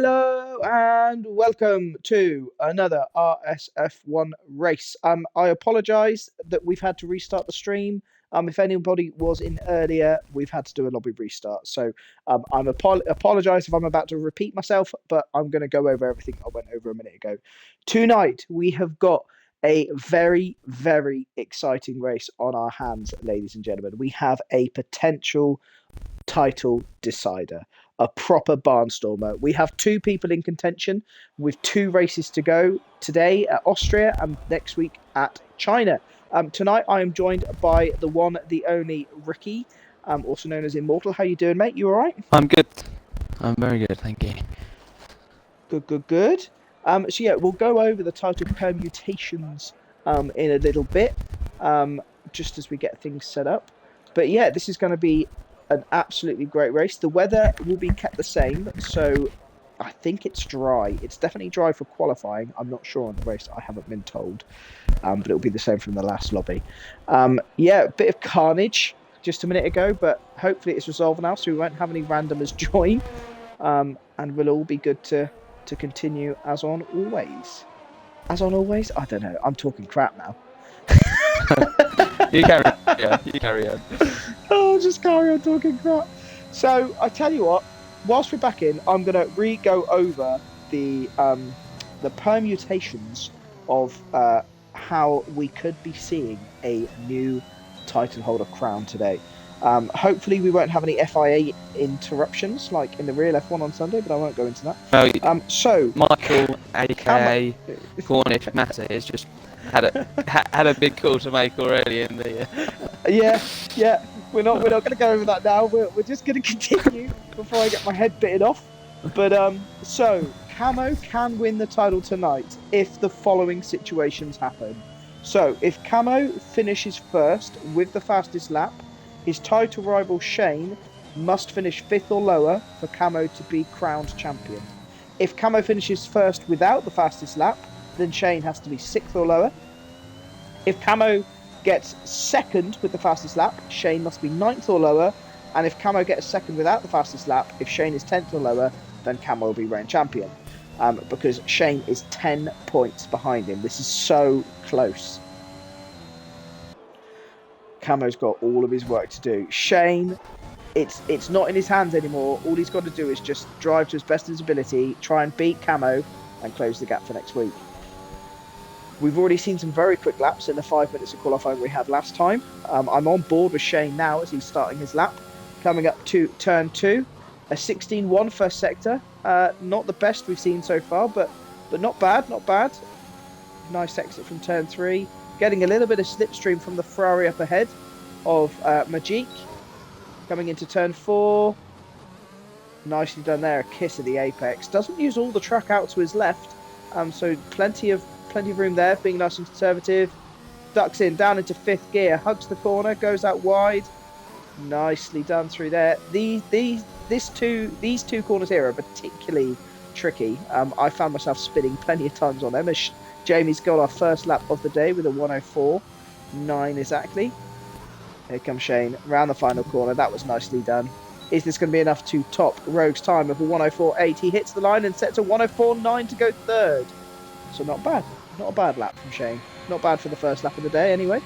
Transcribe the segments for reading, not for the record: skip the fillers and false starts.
Hello and welcome to another RSF1 race. I apologise that we've had to restart the stream. If anybody was in earlier, we've had to do a lobby restart. So I'm apologise if I'm about to repeat myself, but I'm going to go over everything I went over a minute ago. Tonight we have got a very, very exciting race on our hands, ladies and gentlemen. We have a potential title decider, a proper barnstormer. We have two people in contention with two races to go, today at Austria and next week at China. Tonight I am joined by the one, the only Ricky, also known as Immortal. How you doing, mate? You all right? I'm good. I'm very good, thank you. Good. So yeah, we'll go over the title permutations in a little bit, just as we get things set up. But yeah, this is going to be an absolutely great race. The weather will be kept the same, so I think it's dry. It's definitely dry for qualifying. I'm not sure on the race. I haven't been told, but it'll be the same from the last lobby. Yeah, a bit of carnage just a minute ago, but hopefully it's resolved now, so we won't have any randomers join, and we'll all be good to continue as on always. As on always? I don't know. I'm talking crap now. You carry on. Oh, just carry on talking crap. So I tell you what, whilst we're back in, I'm gonna go over the permutations of how we could be seeing a new title holder crowned today. Hopefully we won't have any FIA interruptions like in the real F1 on Sunday, but I won't go into that. So Michael, aka Cornish Matter, has just had a big call to make already in the. Yeah. We're not going to go over that now. We're just going to continue before I get my head bitten off. But so Camo can win the title tonight if the following situations happen. So if Camo finishes first with the fastest lap, his title rival Shane must finish 5th or lower for Camo to be crowned champion. If Camo finishes first without the fastest lap, then Shane has to be 6th or lower. If Camo gets second with the fastest lap, Shane must be 9th or lower. And if Camo gets second without the fastest lap, if Shane is 10th or lower, then Camo will be reigning champion. Because Shane is 10 points behind him. This is so close. Camo's got all of his work to do. Shane, it's not in his hands anymore. All he's got to do is just drive to his best of his ability, try and beat Camo, and close the gap for next week. We've already seen some very quick laps in the 5 minutes of qualifying we had last time. I'm on board with Shane now as he's starting his lap. Coming up to turn 2, a 16.1 first sector. Not the best we've seen so far, but not bad. Nice exit from turn 3. Getting a little bit of slipstream from the Ferrari up ahead of Majik. Coming into turn 4. Nicely done there, a kiss of the apex. Doesn't use all the track out to his left, so plenty of room there, being nice and conservative. Ducks in, down into 5th gear, hugs the corner, goes out wide. Nicely done through there. These two corners here are particularly tricky. I found myself spinning plenty of times on them as Jamie's got our first lap of the day with a 104.9 exactly. Here comes Shane round the final corner. That was nicely done. Is this going to be enough to top Rogue's time of a 104.8? He hits the line and sets a 104.9 to go third. So not bad. Not a bad lap from Shane. Not bad for the first lap of the day anyway.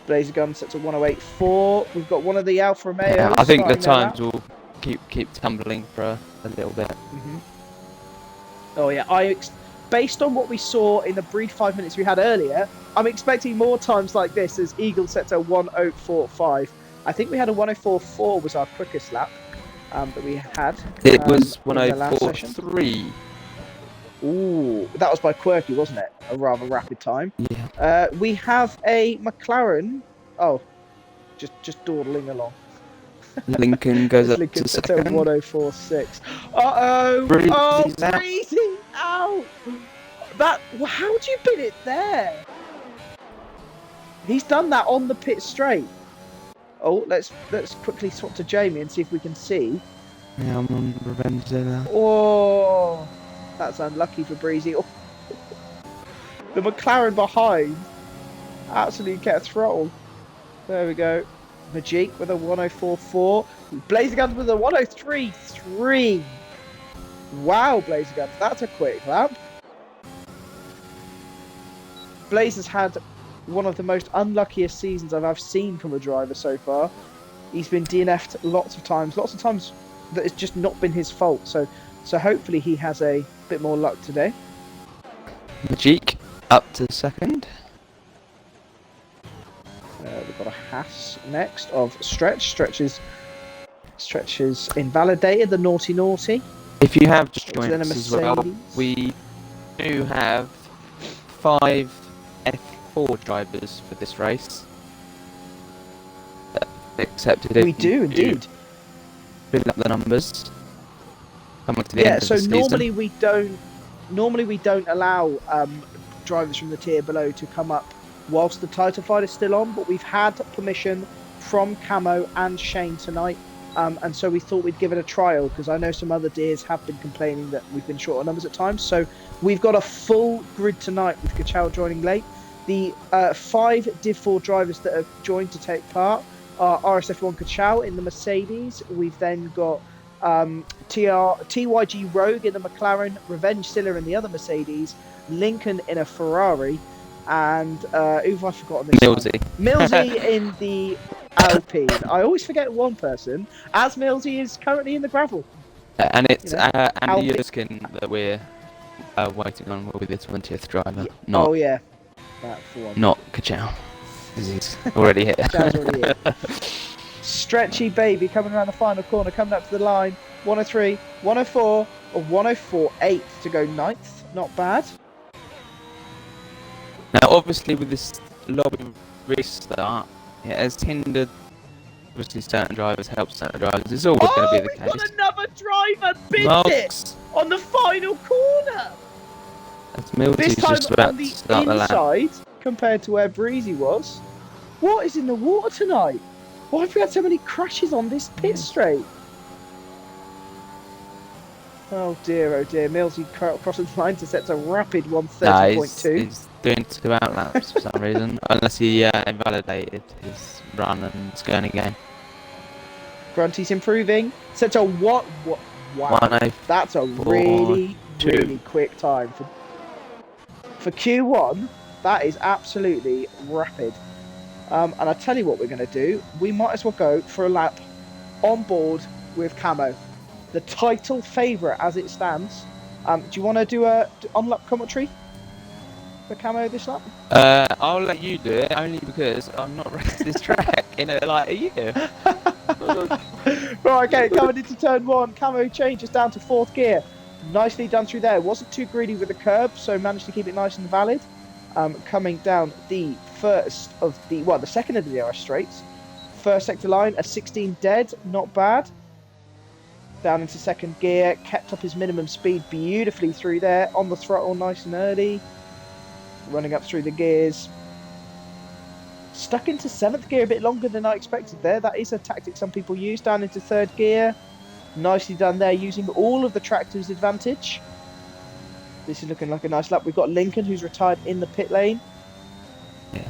Blazer Gun sets a 108.4. We've got one of the Alfa Romeos. Yeah, I think the times will keep tumbling for a little bit. Mm-hmm. Oh yeah, based on what we saw in the brief 5 minutes we had earlier, I'm expecting more times like this as Eagle sets a 104.5. I think we had a 104.4 was our quickest lap that we had. It was 104.3. Ooh, that was by Quirky, wasn't it? A rather rapid time. Yeah. We have a McLaren. Oh, just dawdling along. Lincoln goes up Lincoln to sets second. a 104.6. Uh-oh. Breezy out. How do you pin it there? He's done that on the pit straight. Oh, let's quickly swap to Jamie and see if we can see. Yeah, I'm on revenge there. Oh, that's unlucky for Breezy. Oh. The McLaren behind absolutely kept throttle. There we go. Majik with a 104.4. Blazer Guns with a 103.3. Wow, Blazer Guns, that's a quick lap. Blazer's had one of the most unluckiest seasons I've seen from a driver so far. He's been DNF'd lots of times that it's just not been his fault. So hopefully he has a bit more luck today. Majik up to second. We've got a Haas next of Stretch. Stretch is invalidated, the naughty. If you have just Then joined a us as well, Mercedes. we do have 5 F4 drivers for this race. Accepted it. We do indeed. Fill up the numbers. Coming to the end of the season. Normally we don't allow drivers from the tier below to come up whilst the title fight is still on, but we've had permission from Camo and Shane tonight, and so we thought we'd give it a trial, because I know some other deers have been complaining that we've been short on numbers at times. So we've got a full grid tonight with Kachal joining late. The 5 Div 4 drivers that have joined to take part are RSF1 Kachal in the Mercedes. We've then got TYG Rogue in the McLaren, Revenge Silla in the other Mercedes, Lincoln in a Ferrari, and who have I forgotten this Millsy. Millsy in the Alpine. I always forget one person, as Millsy is currently in the gravel. And it's Andy Alpine. Erskine that we're waiting on, will be the 20th driver. Oh yeah, that for one. Not Kachal. He's already here. Kachal's already here. Stretchy baby coming around the final corner, coming up to the line. 103, 104, or 104.8 to go 9th. Not bad. Now, obviously, with this lobby restart, it has hindered obviously certain drivers, helped certain drivers. It's always going to be the case. We've got another driver binned Marks. it on the final corner. That's Milty's This time just about on the to start the lap. inside, compared to where Breezy was. What is in the water tonight? Why have we had so many crashes on this pit straight? Oh dear, Millsy crossing the line to set a rapid 130.2. He's doing 2 outlaps for some reason, unless he invalidated his run and is going again. Grunty's improving. Sets a what? Wow, 104.2. that's a really quick time for Q1. That is absolutely rapid. And I tell you what we're going to do. We might as well go for a lap on board with Camo, the title favourite as it stands. Do you want to do a on-lap commentary for Camo this lap? I'll let you do it, only because I'm not racing this track in like a year. Right, okay, coming into turn 1, Camo changes down to 4th gear. Nicely done through there. Wasn't too greedy with the curb, so managed to keep it nice and valid. Coming down the second of the DRS straights. First sector line, a 16 dead, not bad. Down into 2nd gear, kept up his minimum speed beautifully through there. On the throttle, nice and early. Running up through the gears. Stuck into 7th gear a bit longer than I expected there. That is a tactic some people use. Down into 3rd gear. Nicely done there, using all of the track to his advantage. This is looking like a nice lap. We've got Lincoln, who's retired in the pit lane. Yeah.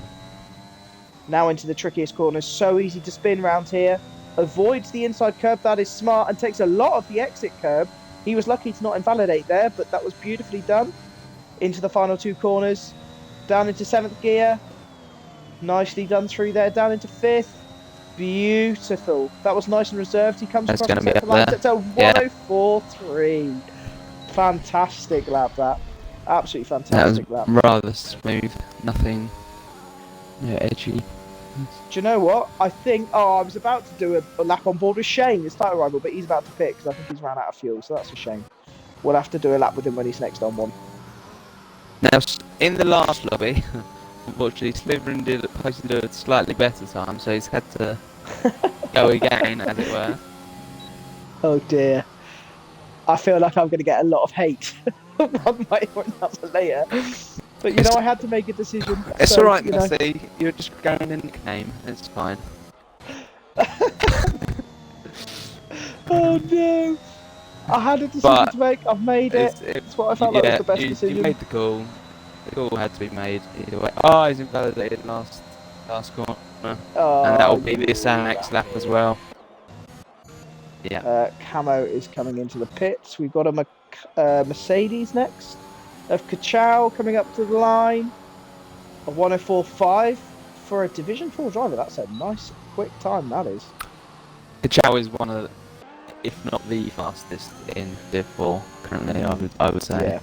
Now into the trickiest corners. So easy to spin round here. Avoids the inside curb. That is smart, and takes a lot of the exit curb. He was lucky to not invalidate there, but that was beautifully done. Into the final 2 corners. Down into 7th gear. Nicely done through there. Down into 5th. Beautiful. That was nice and reserved. He comes across the centre line. That's a 104.3. Fantastic lap, that. Absolutely fantastic lap. Rather smooth. Nothing edgy. Do you know what? I think... I was about to do a lap on board with Shane, his title rival, but he's about to pit because I think he's ran out of fuel, so that's a shame. We'll have to do a lap with him when he's next on one. Now, in the last lobby, unfortunately, Slytherin posted a slightly better time, so he's had to go again, as it were. Oh dear. I feel like I'm going to get a lot of hate one way or another later. But you know, I had to make a decision. It's so, alright, you know. Messi. You're just going in the nickname. It's fine. Oh no. I had a decision to make. I've made it. It's what I felt like was the best decision. You made the call. The call had to be made either way. Oh, he's invalidated last corner. Oh, and that will be this next lap as well. Yeah. Camo is coming into the pits. We've got a Mercedes next. Of Kachow coming up to the line. A 104.5 for a Division 4 driver. That's a nice quick time, that is. Kachow is one of, if not the fastest in Div 4 currently, I would say. Yeah.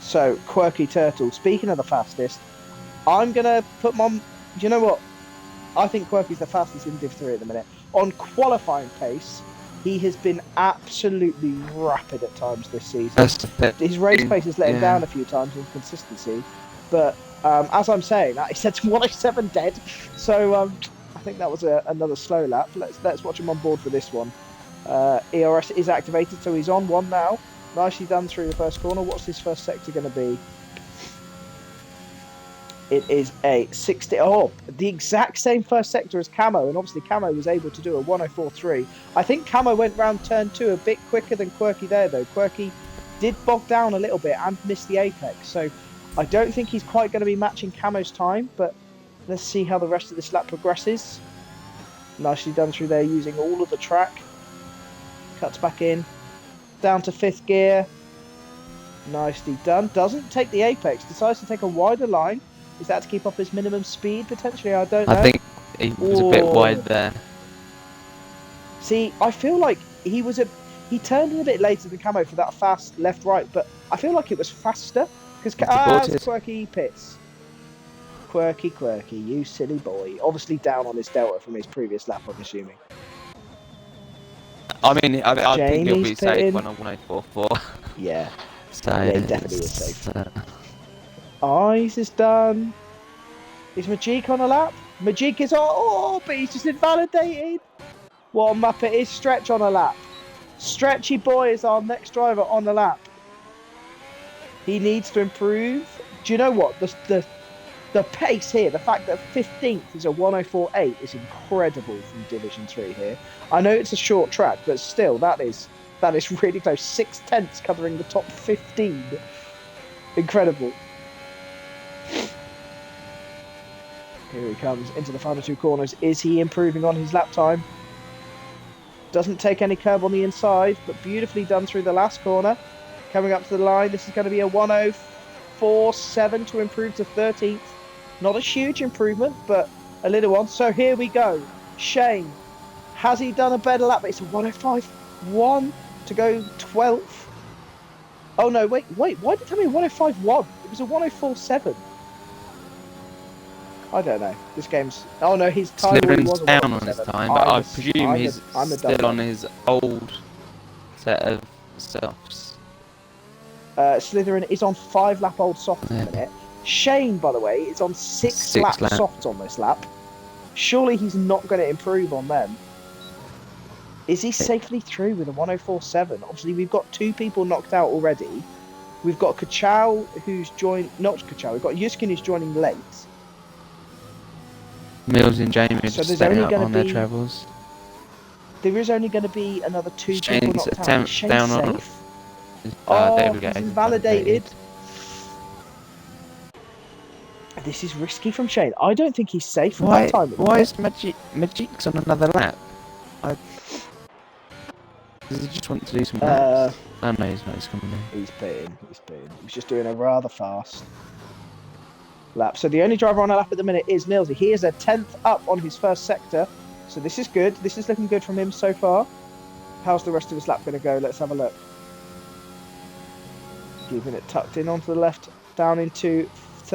So, Quirky Turtle, speaking of the fastest, I'm going to put my... You know what? I think Quirky's the fastest in Div 3 at the minute. On qualifying pace, he has been absolutely rapid at times this season. His race pace has let him down a few times in consistency. But as I'm saying that, he said 107 dead. So I think that was another slow lap. Let's watch him on board for this one. ERS is activated, so he's on one now. Nicely done through the first corner. What's his first sector going to be? It is a 60. Oh, the exact same first sector as Camo, and obviously Camo was able to do a 104.3. I think Camo went round turn 2 a bit quicker than Quirky there, though. Quirky did bog down a little bit and missed the apex, so I don't think he's quite going to be matching Camo's time, but let's see how the rest of this lap progresses. Nicely done through there using all of the track. Cuts back in. Down to 5th gear. Nicely done. Doesn't take the apex. Decides to take a wider line. Is that to keep up his minimum speed, potentially? I don't know. I think he was a bit wide there. See, I feel like he turned in a bit later than Camo for that fast left-right, but I feel like it was faster. Because Quirky pits. Quirky, you silly boy. Obviously down on his delta from his previous lap, I'm assuming. I mean, I think he'll be safe when I'm 104.4. Yeah. So yeah, he definitely is safe. Eyes is done. Is Majik on a lap? Majik is on. Oh, but he's just invalidated. What a muppet is Stretch on a lap. Stretchy boy is our next driver on the lap. He needs to improve. Do you know what? The pace here, the fact that 15th is a 104.8 is incredible from Division 3 here. I know it's a short track, but still, that is really close. 6/10 covering the top 15. Incredible. Here he comes into the final 2 corners. Is he improving on his lap time? Doesn't take any curb on the inside, but beautifully done through the last corner. Coming up to the line, this is going to be a 104.7 to improve to 13th. Not a huge improvement, but a little one. So here we go. Shane, has he done a better lap? It's a 105.1 to go 12th. Oh no, wait. Why did it tell me 105.1? It was a 104.7. I don't know. This game's... Oh no, his time really was a 104.7. Down on his time, but I presume he's still on his old set of softs. Slytherin is on 5 lap old softs at the minute. Shane, by the way, is on 6 lap softs on this lap. Surely he's not going to improve on them. Is he safely through with a 104.7? Obviously, we've got 2 people knocked out already. We've got Kachow, who's joined... Not Kachow, we've got Yuskin, who's joining late. Mills and Jamie are just staying up on their travels. There is only going to be another 2 people knocked out. Shane's down safe. There we go. He's invalidated. This is risky from Shane. I don't think he's safe from that time. Why is Magic's on another lap? Does he just want to do some laps? Oh no, he's not. He's coming in. He's pitting. He's just doing a rather fast lap. So the only driver on a lap at the minute is Millsy. He is a 10th up on his first sector. So this is good. This is looking good from him so far. How's the rest of his lap going to go? Let's have a look. Keeping it tucked in onto the left, down into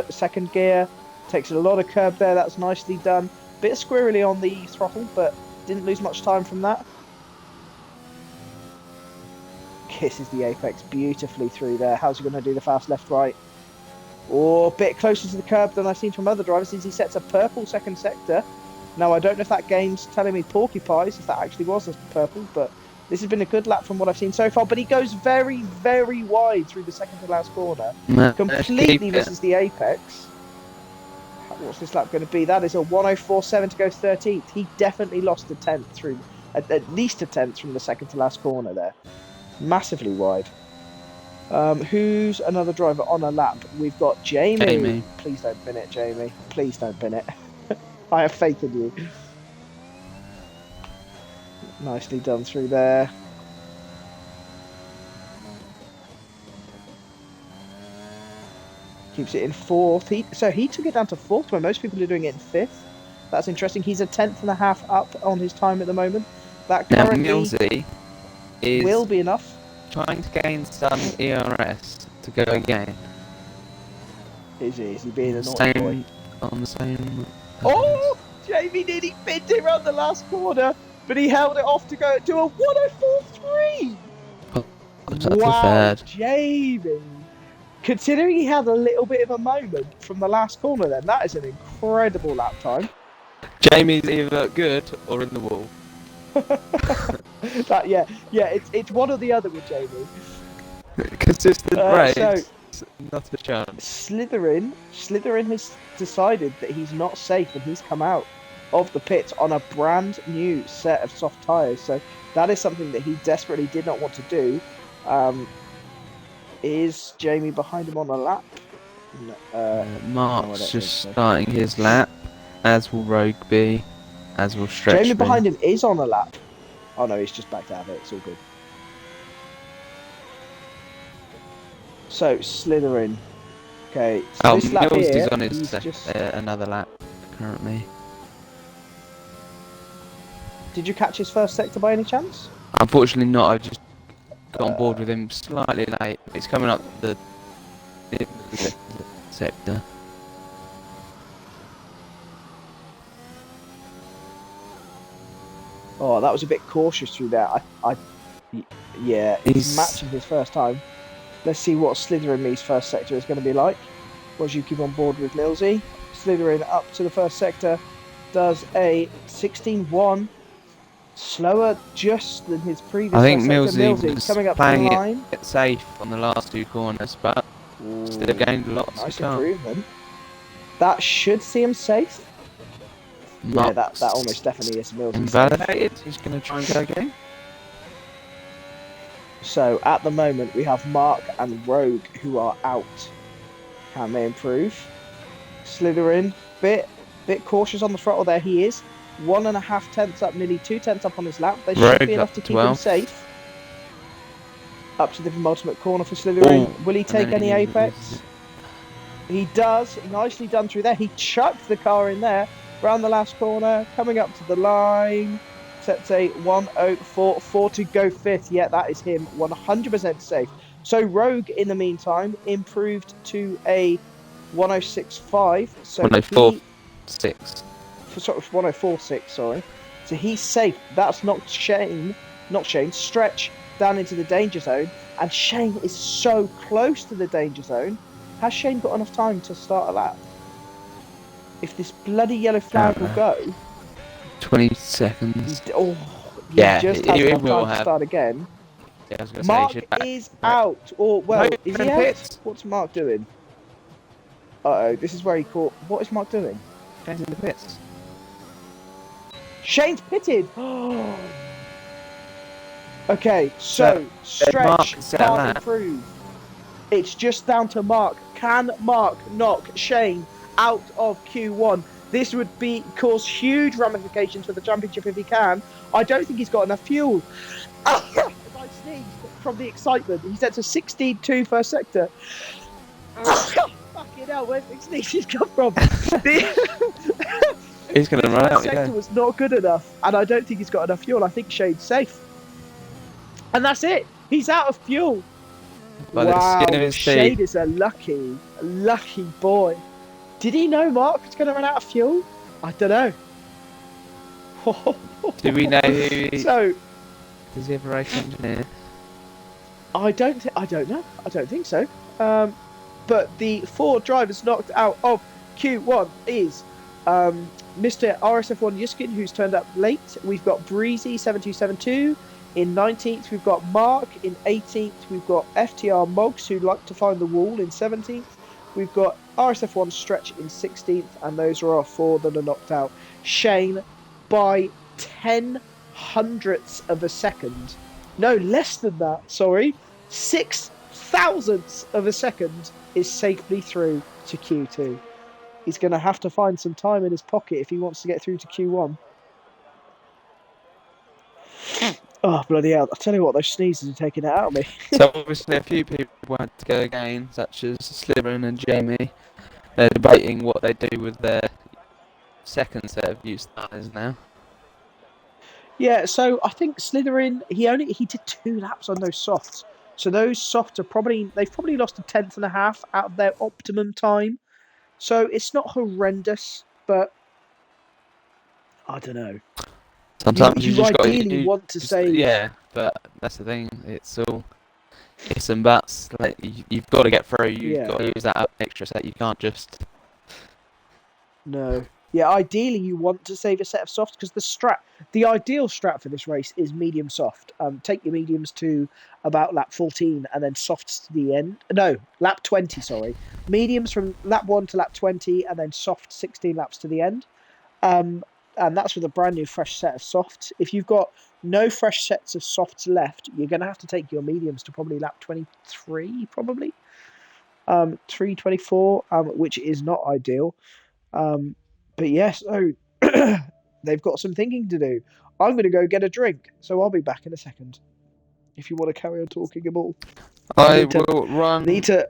second gear. Takes a lot of curb there. That's nicely done. Bit squirrely on the throttle, but didn't lose much time from that. Kisses the apex beautifully through there. How's he going to do the fast left-right? Oh, a bit closer to the curb than I've seen from other drivers since he sets a purple second sector. Now, I don't know if that game's telling me porcupines, if that actually was a purple, but this has been a good lap from what I've seen so far. But he goes very, very wide through the second to last corner. Completely misses the apex. What's this lap going to be? That is a 104.7 to go 13th. He definitely lost a 10th through, at least a 10th from the second to last corner there. Massively wide. Who's another driver on a lap? We've got Jamie. Please don't bin it, Jamie. Please don't bin it. I have faith in you. Nicely done through there. Keeps it in fourth. So he took it down to fourth, where most people are doing it in fifth. That's interesting. He's a tenth and a half up on his time at the moment. That Now currently Millsy will is be enough. trying to gain some ERS to go again. Is he being a naughty boy? On the same. Oh, Jamie nearly pinned him around the last corner, but he held it off to go do a 104.3. Wow, third. Jamie. Considering he had a little bit of a moment from the last corner, then that is an incredible lap time. Jamie's either good or in the wall. It's one or the other with Jamie. Consistent race, so, not a chance. Slytherin has decided that he's not safe, and he's come out of the pits on a brand new set of soft tyres. So that is something that he desperately did not want to do. Is Jamie behind him on a lap? Mark's just starting his lap, as will Rogue be, as will Stretch Jamie be. behind him is on a lap. Oh no, he's just backed out of it. It's all good. So Slytherin. Okay. So this lap Mills here, is on his just... another lap currently. Did you catch his first sector by any chance? Unfortunately not. I just got on board with him slightly late. He's coming up the sector. Oh, that was a bit cautious through there. Yeah, he's matching his first time. Let's see what Slytherin me's first sector is going to be like. Was you keep on board with Millsy? Slytherin up to the first sector, does a 16.1, slower just than his previous. I think Millsy was coming up playing the line. it safe on the last two corners, but still gained lots nice of time. improvement. That should see him safe. Yeah, that almost definitely is Millsy. Invalidated. He's going to try and go again. So at the moment we have Mark and Rogue who are out. Can they improve? Slytherin, bit cautious on the throttle there. He is 1.5 tenths up, nearly 2 tenths up on his lap. They should be enough to keep him safe. Up to the penultimate corner for Slytherin. Oh, will he take any apex? He does. Nicely done through there. He chucked the car in there. Round the last corner, coming up to the line. Sets a 104.4 to go fifth. Yeah, that is him. 100% safe. So Rogue, in the meantime, improved to a 106.5. So 104.6. Sort of 104.6. Sorry. So he's safe. That's knocked Shane. Stretch down into the danger zone, and Shane is so close to the danger zone. Has Shane got enough time to start a lap? If this bloody yellow flag will go, 20 seconds. Just has enough time to start again. Yeah, I was gonna Mark say, is out. Or, well, no, is he out? What's Mark doing? Uh-oh, this is where he caught. What is Mark doing? Shane's in the pits. Shane's pitted. Okay, so Stretch can't improve. It's just down to Mark. Can Mark knock Shane out of Q1? This would cause huge ramifications for the championship if he can. I don't think he's got enough fuel. I sneezed from the excitement. He's at a 16.2 first sector. Fucking hell, where's the sneezes come from? He's going to run out. The sector was not good enough, and I don't think he's got enough fuel. I think Shane's safe. And that's it. He's out of fuel. Wow, Shane is a lucky boy. Did he know Mark was going to run out of fuel? I don't know. Do we know who? So, does he have a race engineer? I don't know. I don't think so. But the 4 drivers knocked out of Q1 is Mr. RSF1 Yuskin, who's turned up late. We've got Breezy 7272 in 19th. We've got Mark in 18th. We've got FTR Moggs, who like to find the wall, in 17th. We've got RSF1 Stretch in 16th, and those are our 4 that are knocked out. Shane, by 10 hundredths of a second, no, less than that, sorry, 6 thousandths of a second, is safely through to Q2. He's going to have to find some time in his pocket if he wants to get through to Q1. Oh, bloody hell. I tell you what, those sneezes are taking it out of me. So obviously a few people wanted to go again, such as Slytherin and Jamie. They're debating what they do with their second set of new starters now. Yeah, so I think Slytherin, he did 2 laps on those softs. So those softs they've probably lost a tenth and a half out of their optimum time. So it's not horrendous, but I don't know. Sometimes you You just got ideally want to save. yeah, but that's the thing. It's all ifs and buts. Like you've got to get through. You've got to use that extra set. You can't just. No. Yeah, ideally you want to save a set of softs because the ideal strat for this race is medium soft. Take your mediums to about lap 14 and then softs to the end. No, lap 20, sorry. Mediums from lap 1 to lap 20 and then soft 16 laps to the end. And that's with a brand new fresh set of softs. If you've got no fresh sets of softs left, you're going to have to take your mediums to probably lap 23, probably. 3:24, which is not ideal. But yes, they've got some thinking to do. I'm going to go get a drink, so I'll be back in a second. If you want to carry on talking about, I will run. Need to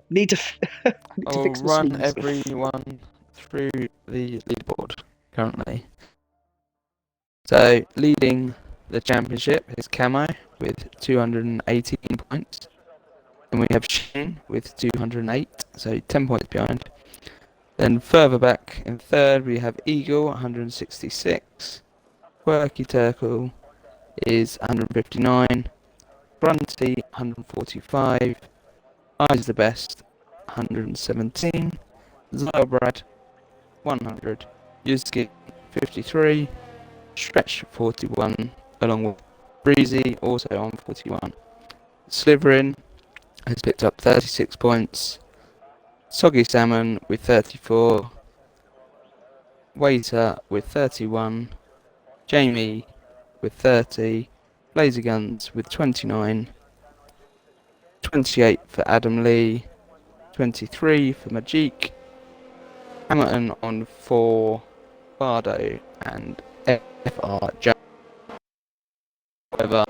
I'll fix the run sneeze. everyone through the leaderboard currently. So leading the championship is Camo with 218 points. And we have Shane with 208, so 10 points behind. Then further back in third we have Eagle, 166. Quirky Turkle is 159. Grunty, 145. Eyes the Best, 117. Zylbrad, 100. Yuski, 53. Stretch, 41. Along with Breezy, also on 41. Slytherin has picked up 36 points. Soggy Salmon with 34. Waiter with 31. Jamie with 30. Laser Guns with 29. 28 for Adam Lee. 23 for Majik. Hamilton on 4. Bardo and FR Jones. However,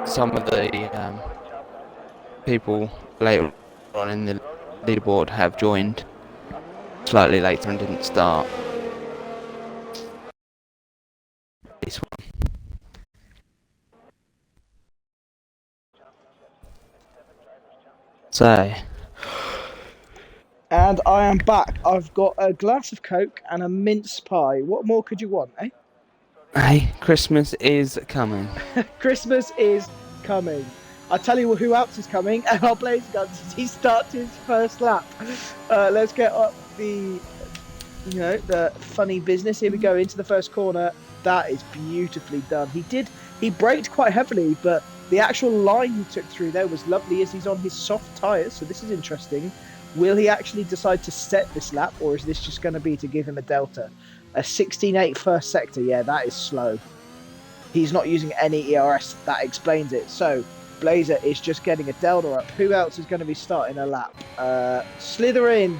some of the people later on in the leaderboard have joined slightly later and didn't start this one. So, And I am back. I've got a glass of Coke and a mince pie. What more could you want, eh? hey, Christmas is coming. Christmas is coming. I'll tell you who else is coming. Our Blaze Guns as he starts his first lap. Let's get up the funny business. Here we go into the first corner. That is beautifully done. He braked quite heavily, but the actual line he took through there was lovely as he's on his soft tyres. So this is interesting. Will he actually decide to set this lap, or is this just going to be to give him a delta? A 16.8 first sector, yeah, that is slow. He's not using any ERS, that explains it. So Blazer is just getting a delta up. Who else is going to be starting a lap? Slytherin.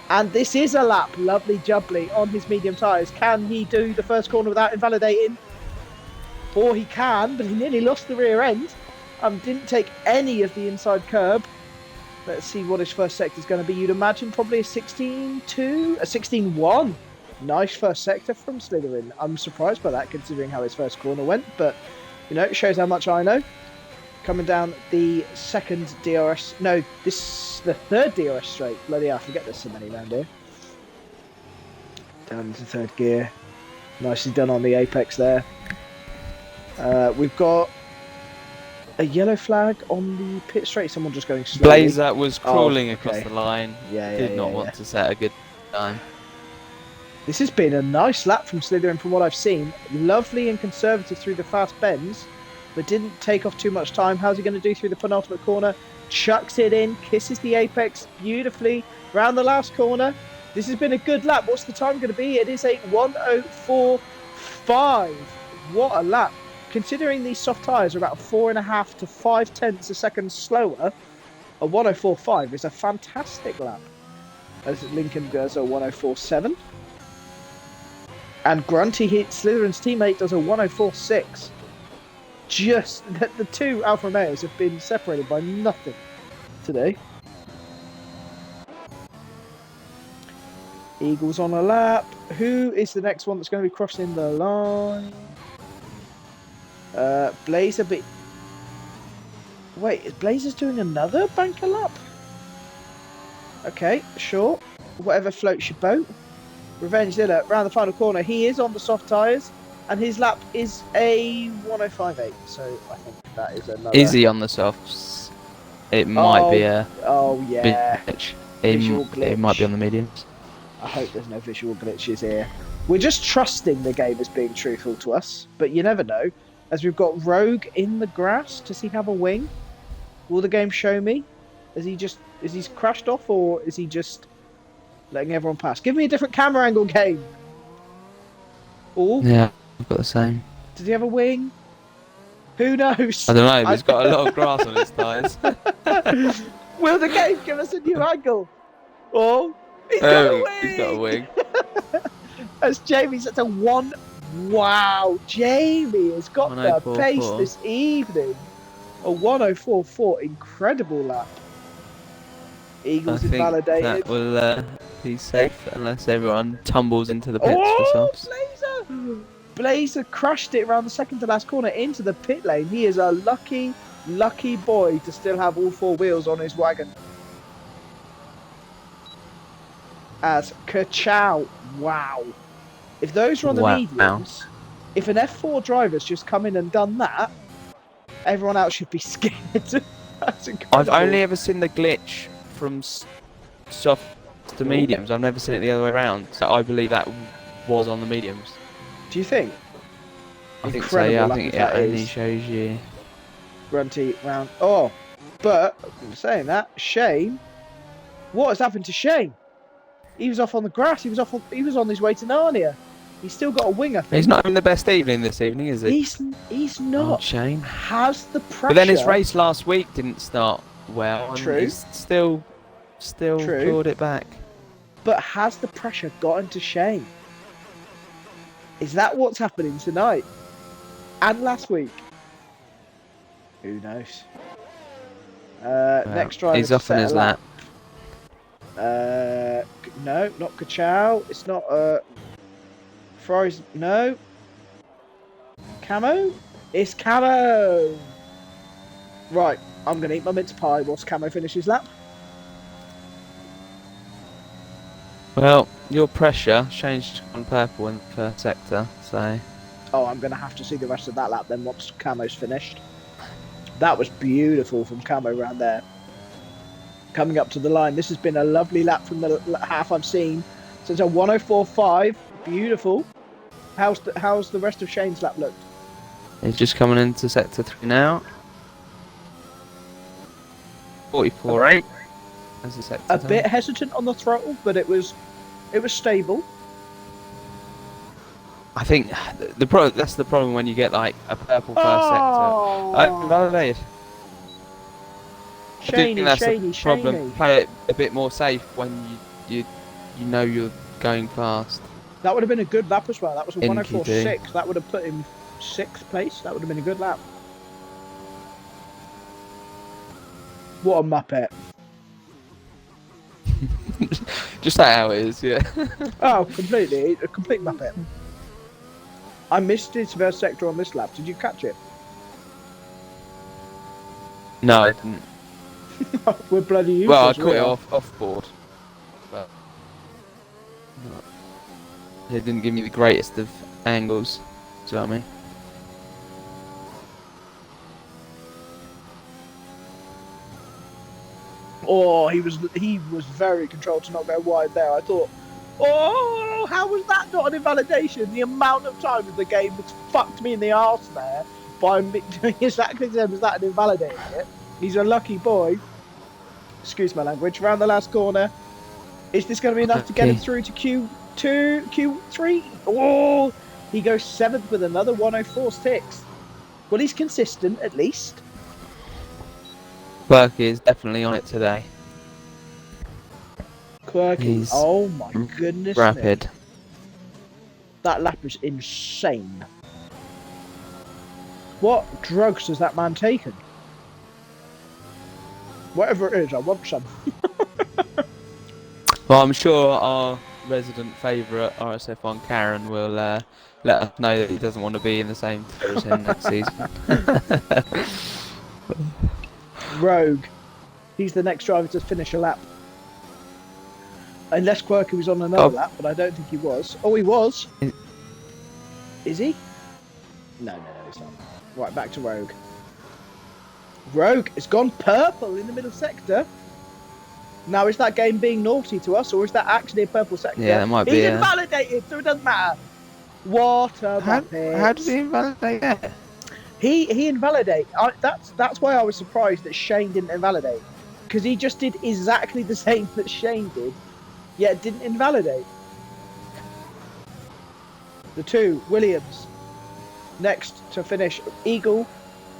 And this is a lap. Lovely jubbly on his medium tyres. Can he do the first corner without invalidating? Or he can, but he nearly lost the rear end. Didn't take any of the inside curb. Let's see what his first sector is going to be. You'd imagine probably a 16.2, a 16.1. Nice first sector from Slytherin. I'm surprised by that considering how his first corner went, but it shows how much I know. Coming down the second DRS, no, this is the third DRS straight. Bloody hell, I forget there's so many around here. Down into third gear. Nicely done on the apex there. We've got a yellow flag on the pit straight. Someone just going slowly. Blazer was crawling across the line. Did not want to set a good time. This has been a nice lap from Slytherin from what I've seen. Lovely and conservative through the fast bends, but didn't take off too much time. How's he going to do through the penultimate corner? Chucks it in, kisses the apex beautifully round the last corner. This has been a good lap. What's the time going to be? It is a 1:04.5. What a lap. Considering these soft tyres are about 4.5 to 5 tenths a second slower, a 1:04.5 is a fantastic lap. As Lincoln does a 1:04.7. And Grunty, Slytherin's teammate, does a 1:04.6. just the two Alfa Romeos have been separated by nothing today. Eagles on a lap. Who is the next one that's going to be crossing the line? Blazer. Wait, is Blazer's doing another banker lap? Okay, sure. Whatever floats your boat. Revenge Zilla round the final corner. He is on the soft tyres, and his lap is a 1:05.8. So I think that is another. Is he on the softs? It might be a. Oh yeah. Glitch. Visual glitch. It might be on the mediums. I hope there's no visual glitches here. We're just trusting the game as being truthful to us, but you never know. As we've got Rogue in the grass, does he have a wing? Will the game show me? Is he crashed off, or is he just letting everyone pass? Give me a different camera angle, game. Oh, yeah, I've got the same. Does he have a wing? Who knows? I don't know, but he's got a lot of grass on his tyres. Will the game give us a new angle? Oh, he's got a wing! He's got a wing. As Jamie's at a one. Wow, Jamie has got the pace this evening. A 1:04.4, incredible lap. Eagles invalidated. That will be safe unless everyone tumbles into the pits for softs. Blazer! Blazer crashed it around the second to last corner into the pit lane. He is a lucky, lucky boy to still have all four wheels on his wagon. As Kachow, wow. If those were on the mediums, if an F4 driver's just come in and done that, everyone else should be scared. That's incredible. I've only ever seen the glitch from soft to mediums. I've never seen it the other way around. So I believe that was on the mediums. Do you think? I think so, yeah. I think it only shows you. Grunty round. Oh, but saying that, Shane, what has happened to Shane? He was off on the grass. He was on his way to Narnia. He's still got a wing, I think. He's not having the best evening this evening, is he? He's not. Oh, shame. Has the pressure? But then his race last week didn't start well. True. And he's still clawed it back. But has the pressure gotten to Shane? Is that what's happening tonight? And last week? Who knows? Next driver. He's off on his lap. No, not Kachow. It's not Ferrari's. No. Camo? It's Camo. Right, I'm gonna eat my mince pie whilst Camo finishes lap. Well, your pressure changed on purple in the first sector, so. Oh, I'm gonna have to see the rest of that lap then once Camo's finished. That was beautiful from Camo around there. Coming up to the line. This has been a lovely lap from the half I've seen. So it's a 1:04.5. Beautiful. How's the rest of Shane's lap looked? He's just coming into sector 3 now. 44.8. As a sector. A bit hesitant on the throttle, but it was stable. I think that's the problem when you get like a purple first sector. Validated. Shany. Play it a bit more safe when you know you're going fast. That would have been a good lap as well. That was a 1:04.6. That would have put him 6th place. That would have been a good lap. What a muppet. Just how it is, yeah. Oh, completely. A complete muppet. I missed his first sector on this lap. Did you catch it? No, I didn't. We're bloody useless. Well, I caught it off board. But it didn't give me the greatest of angles. Do you know what I mean? Oh, he was very controlled to not go wide there. I thought, oh, how was that not an invalidation? The amount of times the game has fucked me in the arse there by doing exactly the same as that and invalidating it. He's a lucky boy. Excuse my language. Around the last corner. Is this going to be enough to get him through to Q2, Q3? Oh, he goes 7th with another 1:04.6. Well, he's consistent at least. Quirky is definitely on it today. Quirky. Oh my goodness. Rapid. Me. That lap is insane. What drugs has that man taken? Whatever it is, I want some. Well, I'm sure our resident favourite RSF1 Karen will let us know that he doesn't want to be in the same tier as him next season. Rogue. He's the next driver to finish a lap. Unless Quirky was on another lap, but I don't think he was. Oh, he was. Is he? No, he's not. Right, back to Rogue. Rogue has gone purple in the middle sector. Now, is that game being naughty to us, or is that actually a purple sector? Yeah, that might be. He's invalidated, so it doesn't matter. What a How did he invalidate that? He invalidate. That's why I was surprised that Shane didn't invalidate, because he just did exactly the same that Shane did, yet didn't invalidate. The two Williams next to finish. Eagle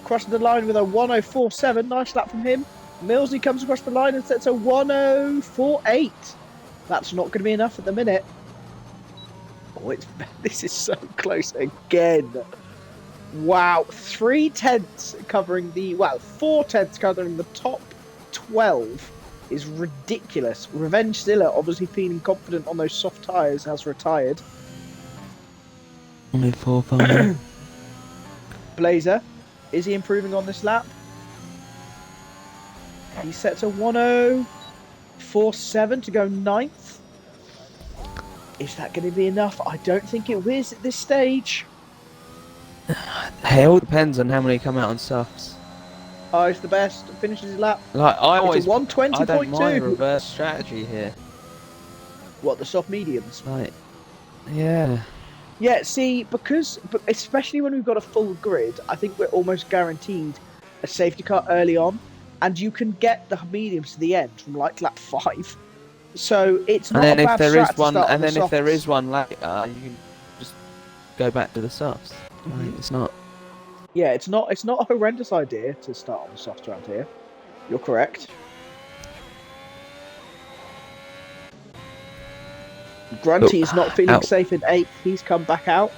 crossing the line with a 1:04.7. Nice lap from him. Millsy comes across the line and sets a 1:04.8. That's not going to be enough at the minute. Oh, this is so close again. Wow, 4/10 covering the top 12 is ridiculous. Revenge Zilla, obviously feeling confident on those soft tyres, has retired. Only 4-5. Blazer, is he improving on this lap? He sets a 1:04.7 to go 9th. Is that going to be enough? I don't think it is at this stage. It all depends on how many come out on softs. Oh, it's the best. Finishes his lap. Like I It's a 1:20.2. I don't mind reverse strategy here. What, the soft mediums? Like, yeah. Yeah, see, but especially when we've got a full grid, I think we're almost guaranteed a safety car early on, and you can get the mediums to the end from like lap 5. So it's not a bad strat to start on the softs. If there is one later, you can just go back to the softs. Like, it's not. Yeah, it's not a horrendous idea to start on the softs around here. You're correct. Grunty is not feeling safe in 8th. He's come back out.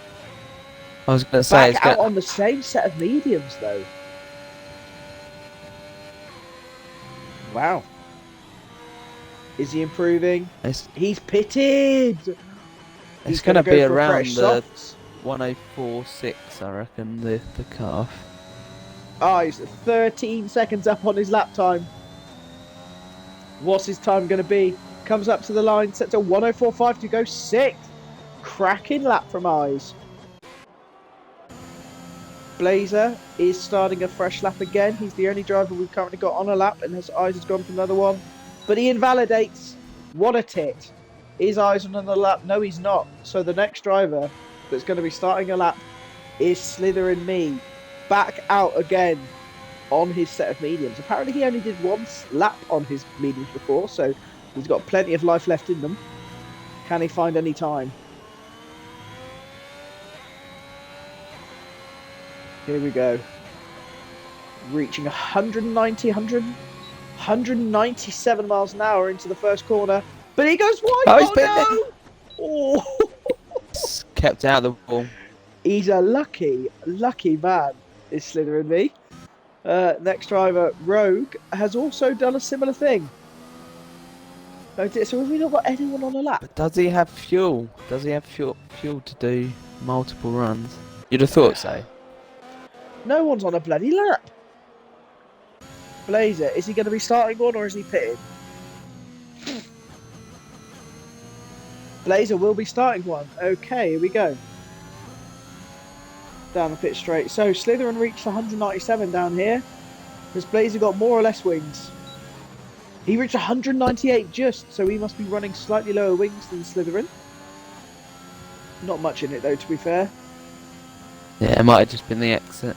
I was going to say back out on the same set of mediums though. Wow. Is he improving? He's pitted. It's going to be around the 1:04.6, I reckon, the cut-off. Oh, he's 13 seconds up on his lap time. What's his time going to be? Comes up to the line, sets a 1:04.5 to go 6th. Cracking lap from Eyes. Blazer is starting a fresh lap again. He's the only driver we've currently got on a lap, and his Eyes has gone for another one. But he invalidates. What a tit. Is Eyes on another lap? No, he's not. So the next driver that's going to be starting a lap is Slithering Me. Back out again on his set of mediums. Apparently he only did one lap on his mediums before, so he's got plenty of life left in them. Can he find any time? Here we go. Reaching 197 miles an hour into the first corner. But he goes wide. Oh, no! Oh. Kept out of the ball. He's a lucky man, is Slithering Me. Next driver, Rogue, has also done a similar thing. So have we not got anyone on a lap? But does he have fuel? Does he have fuel to do multiple runs? You'd have thought so. No one's on a bloody lap. Blazer, is he going to be starting one or is he pitting? Blazer will be starting one. Okay, here we go. Down the pit straight. So Slytherin reached 197 down here. Has Blazer got more or less wings? He reached 198 just, so he must be running slightly lower wings than Slytherin. Not much in it though, to be fair. Yeah, it might have just been the exit.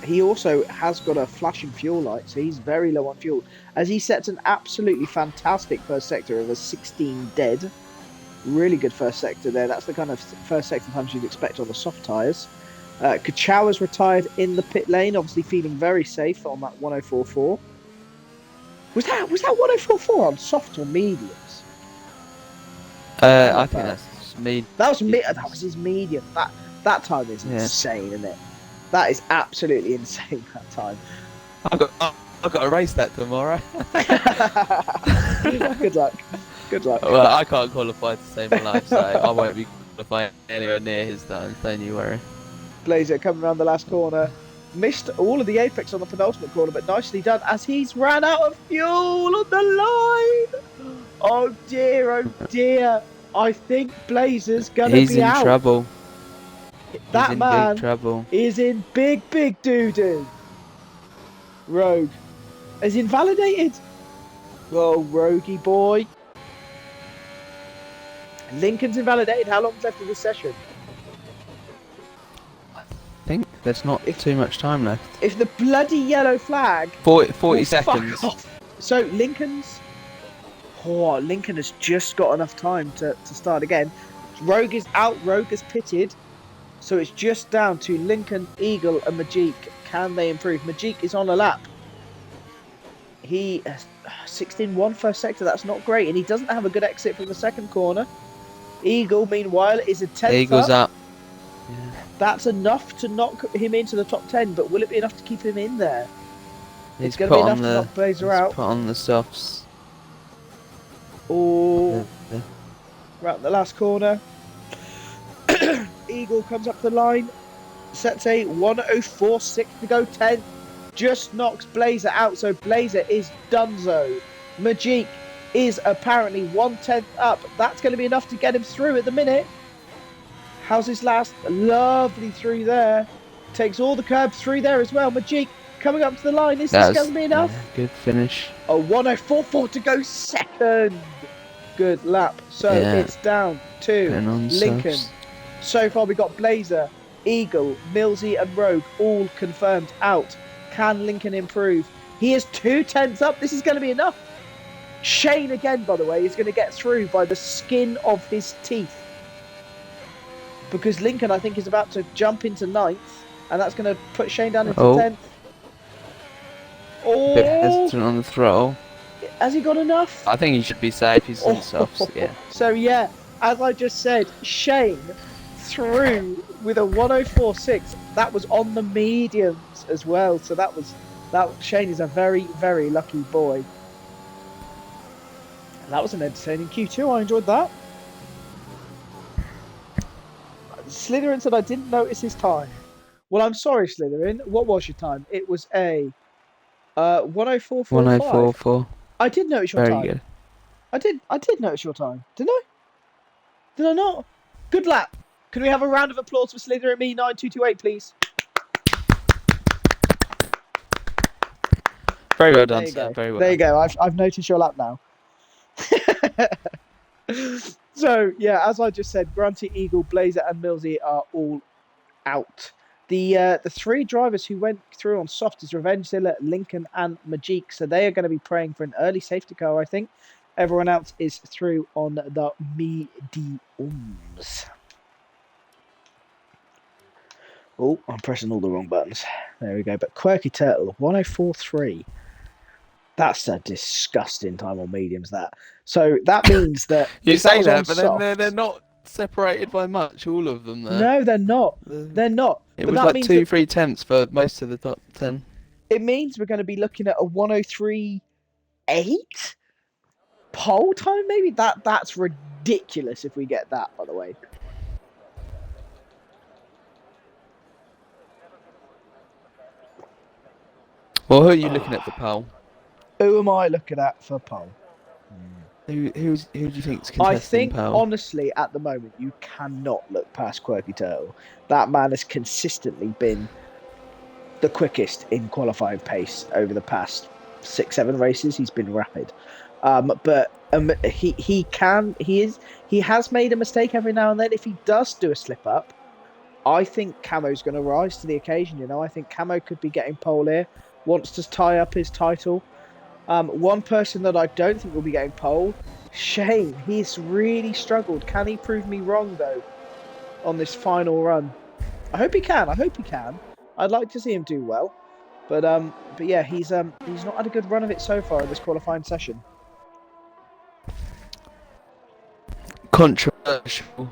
He also has got a flashing fuel light, so he's very low on fuel. As he sets an absolutely fantastic first sector of a 16 dead. Really good first sector there. That's the kind of first sector times you'd expect on the soft tyres. Kachow has retired in the pit lane, obviously feeling very safe on that 1:04.4. Was that 1:04.4 on soft or mediums? I think that's just me. That was his medium. That time is insane, isn't it? That is absolutely insane, that time. I've got to race that tomorrow. Good luck. Good luck. Well, I can't qualify to save my life, so I won't be qualifying anywhere near his time, don't you worry. Blazer coming around the last corner. Missed all of the apex on the penultimate corner, but nicely done as he's ran out of fuel on the line. Oh dear, oh dear. I think Blazer's going to be out. He's in trouble. That He's in man big trouble. is in big doo-doo. Rogue is invalidated. Oh, Roguey boy. Lincoln's invalidated. How long's left of this session? I think there's not too much time left. If the bloody yellow flag... 40 seconds. Fuck off. So Lincoln's... Oh, Lincoln has just got enough time to start again. Rogue is out. Rogue has pitted. So it's just down to Lincoln, Eagle and Majik. Can they improve? Majik is on a lap. He 16-1 first sector. That's not great. And he doesn't have a good exit from the second corner. Eagle, meanwhile, is a 10th Eagle's up. Yeah. That's enough to knock him into the top 10. But will it be enough to keep him in there? It's going to be enough to knock Blazer out. Put on the softs. Oh, right at the last corner. Eagle comes up the line, sets a 1:04.6 to go 10th. Just knocks Blazer out, so Blazer is donezo. Majik is apparently 1/10 up. That's going to be enough to get him through at the minute. How's his last? Lovely through there. Takes all the curb through there as well. Majik coming up to the line. Is this going to be enough? Yeah, good finish. A 1:04.4 to go second. Good lap. So it's down to Lincoln. So far we got Blazer, Eagle, Millsy and Rogue all confirmed out. Can Lincoln improve? He is 2/10 up. This is going to be enough. Shane again, by the way, is going to get through by the skin of his teeth. Because Lincoln, I think, is about to jump into 9th. And that's going to put Shane down into 10th. Oh. Bit hesitant on the throttle. Has he got enough? I think he should be safe. He's on softs, yeah. So, yeah, as I just said, Shane through with a 1:04.6. That was on the mediums as well. So Shane is a very, very lucky boy. That was an entertaining Q2. I enjoyed that. Slytherin said I didn't notice his time. Well, I'm sorry, Slytherin. What was your time? It was a 1:04.45. 1:04.4. I did notice your time. Very good. I did notice your time. Didn't I? Did I not? Good lap. Can we have a round of applause for Slytherin Me 9228, please? Very well done, sir. Very well. There you go. I've noticed your lap now. So yeah, as I just said, Grunty, Eagle, Blazer, and Millsy are all out. The 3 drivers who went through on soft is Revengezilla, Lincoln, and Majik. So they are going to be praying for an early safety car, I think. Everyone else is through on the mediums. Oh, I'm pressing all the wrong buttons. There we go. But Quirky Turtle, 1:04.3. That's a disgusting time on mediums, that. So that means that... You say that, but then they're not separated by much, all of them there. No, they're not. They're not. It was like 2-3 tenths for most of the top 10. It means we're going to be looking at a 1:03.8 pole time, maybe? That's ridiculous if we get that, by the way. Well, who are you looking at for pole? Who am I looking at for pole? Who do you think's contesting I think, pole? honestly, at the moment, you cannot look past Quirky Turtle. That man has consistently been the quickest in qualifying pace over the past 6-7 races. He's been rapid. But he has made a mistake every now and then. If he does do a slip up, I think Camo's going to rise to the occasion. You know, I think Camo could be getting pole here. Wants to tie up his title. One person that I don't think will be getting pole, Shane. He's really struggled. Can he prove me wrong though on this final run? I hope he can. I'd like to see him do well. But yeah, he's not had a good run of it so far in this qualifying session. Controversial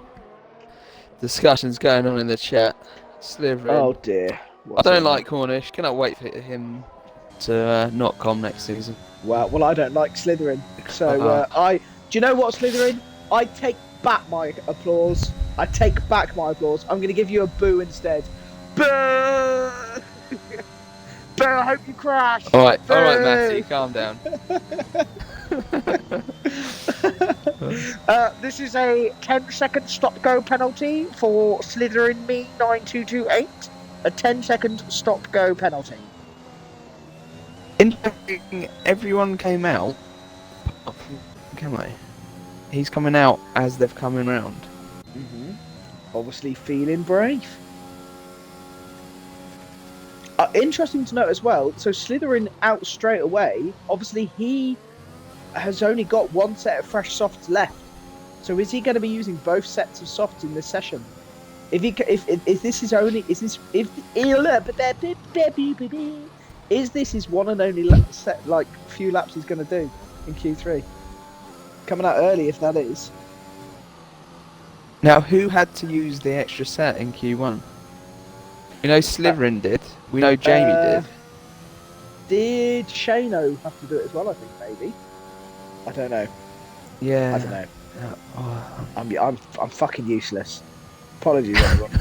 discussions going on in the chat. Slytherin. Oh dear. I don't like Cornish. Cannot wait for him to not come next season. Well, I don't like Slytherin. So do you know what, Slytherin? I take back my applause. I'm going to give you a boo instead. Boo! Boo! I hope you crash. All right, Matty, calm down. This is a 10-second stop-go penalty for Slytherin Me 9228. A 10-second stop-go penalty. Interesting. Everyone came out. He's coming out as they've come in round. Obviously feeling brave. Interesting to note as well, so Slytherin out straight away. Obviously he has only got one set of fresh softs left. So is he going to be using both sets of softs in this session? Is this his one and only set, like, few laps he's going to do in Q3? Coming out early, if that is. Now, who had to use the extra set in Q1? We know Slytherin did. We know Jamie did. Did Shano have to do it as well? I think maybe. I don't know. Yeah. I don't know. I'm fucking useless. Apologies, everyone.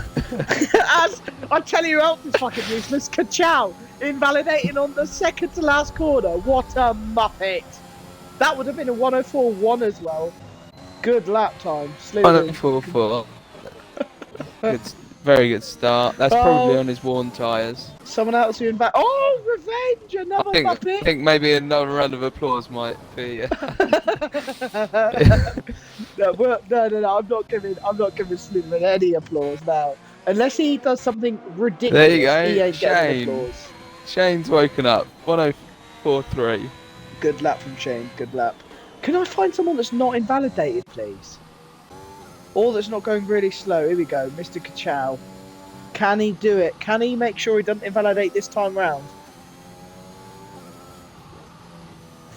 As I tell you who else is fucking useless, Kachow invalidating on the second to last corner. What a muppet! That would have been a 104.1 as well. Good lap time. 104.4. Good, very good start. That's probably on his worn tyres. Someone else who invalid. Oh, revenge! Another muppet. I think maybe another round of applause might be. No. I'm not giving Slytherin any applause now, unless he does something ridiculous. There you go, he ain't Shane. getting applause. Shane's woken up. 104.3. Good lap from Shane. Good lap. Can I find someone that's not invalidated, please? Or that's not going really slow. Here we go, Mr. Kachow. Can he do it? Can he make sure he doesn't invalidate this time round?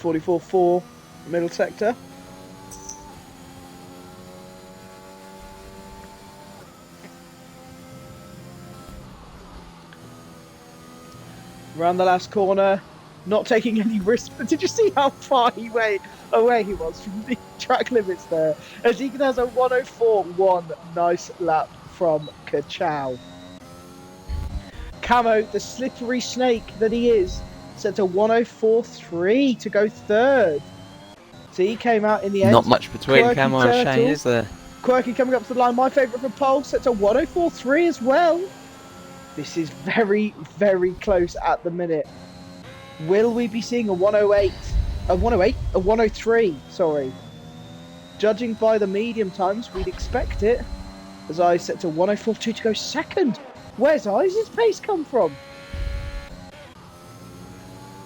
44.4, middle sector. Around the last corner, not taking any risks. But did you see how far away he was from the track limits there? As he has a 104.1 nice lap from Kachow. Camo, the slippery snake that he is, set a 104.3 to go third. So he came out in the end. Not much between Quirky Camo and Turtle. Shane, is there? Quirky coming up to the line. My favourite for pole, sets a 104.3 as well. This is very, very close at the minute. Will we be seeing a 108? A 103, sorry. Judging by the medium times, we'd expect it. As I set to 104.2 to go second. Where's Isaac's pace come from?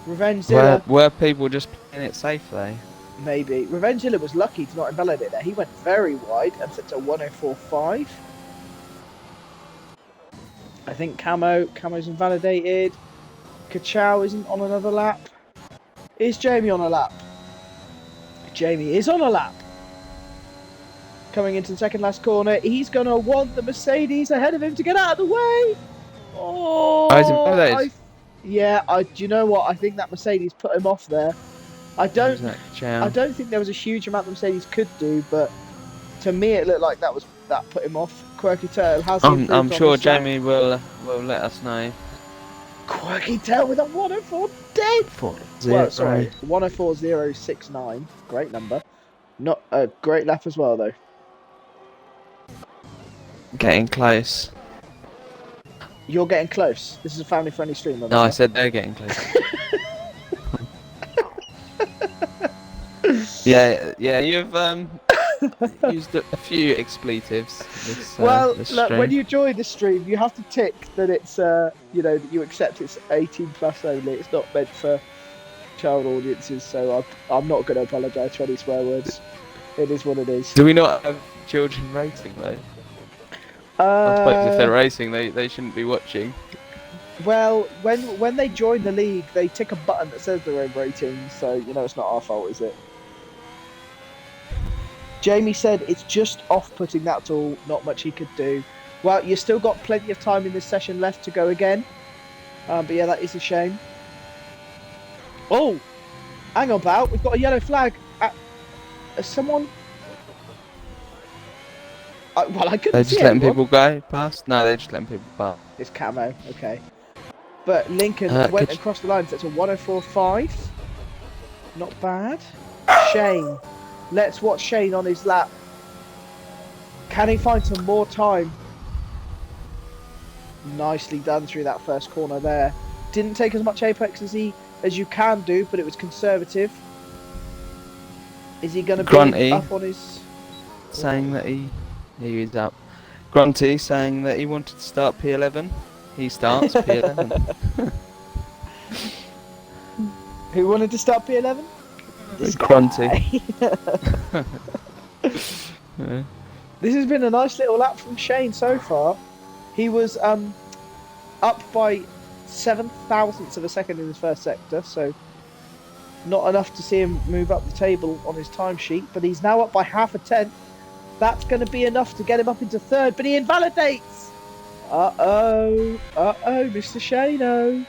Revengezilla. Were people just playing it safe though? Maybe. Revengezilla was lucky to not invalidate there. He went very wide and set to 104.5. I think Camo's invalidated. Kachow isn't on another lap. Is Jamie on a lap? Jamie is on a lap. Coming into the second last corner, he's going to want the Mercedes ahead of him to get out of the way. Oh, do you know what? I think that Mercedes put him off there. I don't think there was a huge amount the Mercedes could do, but to me it looked like that put him off. Quirky Turtle has. I'm sure Jamie will let us know. Quirky Turtle with a 104 dead. 104.069. Great number. Not a great lap as well though. Getting close. You're getting close. This is a family-friendly stream. No, I said they're getting close. yeah. You've used a few expletives. Look, when you join the stream, you have to tick that it's that you accept it's 18 plus only. It's not meant for child audiences, so I'm not going to apologise for any swear words. It is what it is. Do we not have children racing though? I suppose if they're racing, they shouldn't be watching. Well, when they join the league, they tick a button that says their own rating, so it's not our fault, is it? Jamie said it's just off-putting, that's all. Not much he could do. Well, you've still got plenty of time in this session left to go again. But yeah, that is a shame. Oh, hang on, pal. We've got a yellow flag. Someone. Well, I couldn't They're see just letting anyone. people go past? No, they're just letting people pass. It's camo. Okay. But Lincoln went Could across the line. So it's a 104.5. Not bad. Shane. Let's watch Shane on his lap. Can he find some more time? Nicely done through that first corner there. Didn't take as much apex as you can do, but it was conservative. Is he going to be Grunty up on his... saying that he is up. Grunty saying that he wanted to start P11. He starts P11. Who wanted to start P11? This Grunty. guy. Yeah. This has been a nice little lap from Shane so far. He was up by 7 thousandths of a second in his first sector, so not enough to see him move up the table on his timesheet, but he's now up by half a tenth. That's going to be enough to get him up into third, but he invalidates! Uh-oh, Mr. Shano.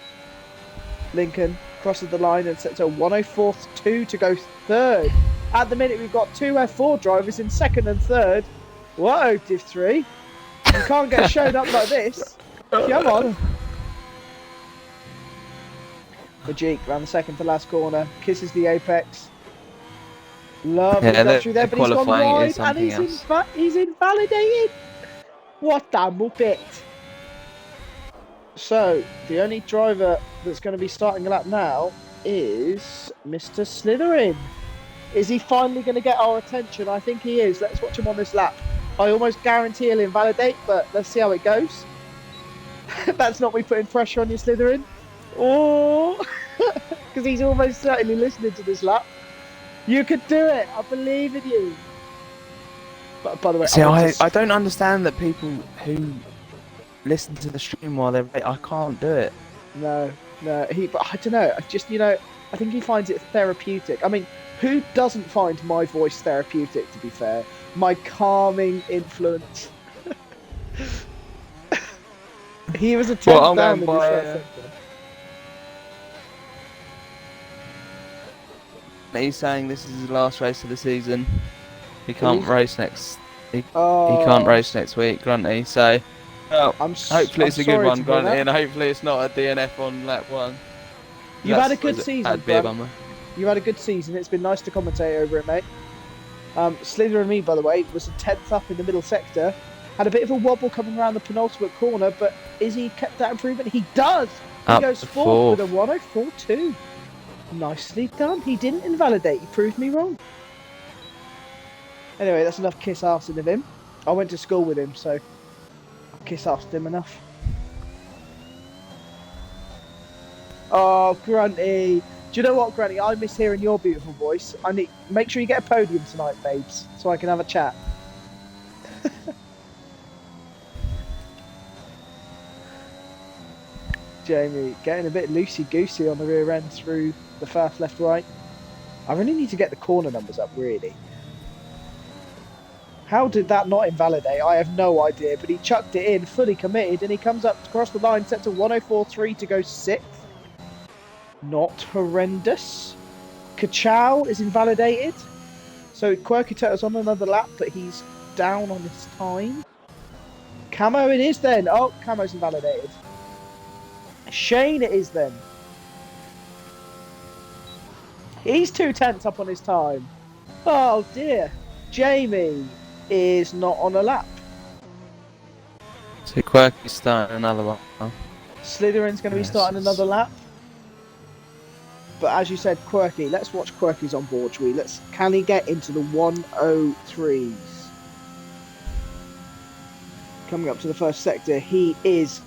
Lincoln crosses the line and sets a 104.2 to go third. At the minute, we've got two F4 drivers in second and third. Whoa, Div 3. You can't get shown up like this. Come on. Majik round the second to last corner. Kisses the apex. Lovely got through there, but he's gone wide and he's invalidated. What a muppet. So, the only driver that's going to be starting a lap now is Mr. Slytherin. Is he finally going to get our attention? I think he is. Let's watch him on this lap. I almost guarantee he'll invalidate, but let's see how it goes. That's not me putting pressure on you, Slytherin. Oh, because he's almost certainly listening to this lap. You could do it. I believe in you. But by the way, see, I don't understand that people who listen to the stream while they're... I can't do it. No. But I don't know. I think he finds it therapeutic. I mean, who doesn't find my voice therapeutic, to be fair? My calming influence. He was a 10th down in his first sector. He's saying this is his last race of the season. He can't race next. He Oh, can't race next week, Grunty. So, well, hopefully it's a good sorry one, to hear Grunty, that. and hopefully it's not a DNF on lap 1. You've had a good season, That'd be a Grant. bummer. You've had a good season. It's been nice to commentate over it, mate. Slither and me, by the way, was a 10th up in the middle sector. Had a bit of a wobble coming around the penultimate corner, but is he kept that improvement? He does! He Up goes to fourth with a 104.2. Nicely done. He didn't invalidate. He proved me wrong. Anyway, that's enough kiss-arsing of him. I went to school with him, so I kiss-arsed him enough. Oh, Grunty. Do you know what, Granny? I miss hearing your beautiful voice. Make sure you get a podium tonight, babes, so I can have a chat. Jamie, getting a bit loosey-goosey on the rear end through the fast left-right. I really need to get the corner numbers up, really. How did that not invalidate? I have no idea, but he chucked it in, fully committed, and he comes up across the line, sets a 104.3 to go 6th. Not horrendous. Kachow is invalidated. So Quirky Turtle's on another lap, but he's down on his time. Camo it is then. Oh, Camo's invalidated. Shane it is then. He's 2/10 up on his time. Oh dear. Jamie is not on a lap. So Quirky's starting another one. Slytherin's going to be starting another lap. But as you said, Quirky, let's watch Quirky's on board, shall we? Can he get into the 103s? Coming up to the first sector, he is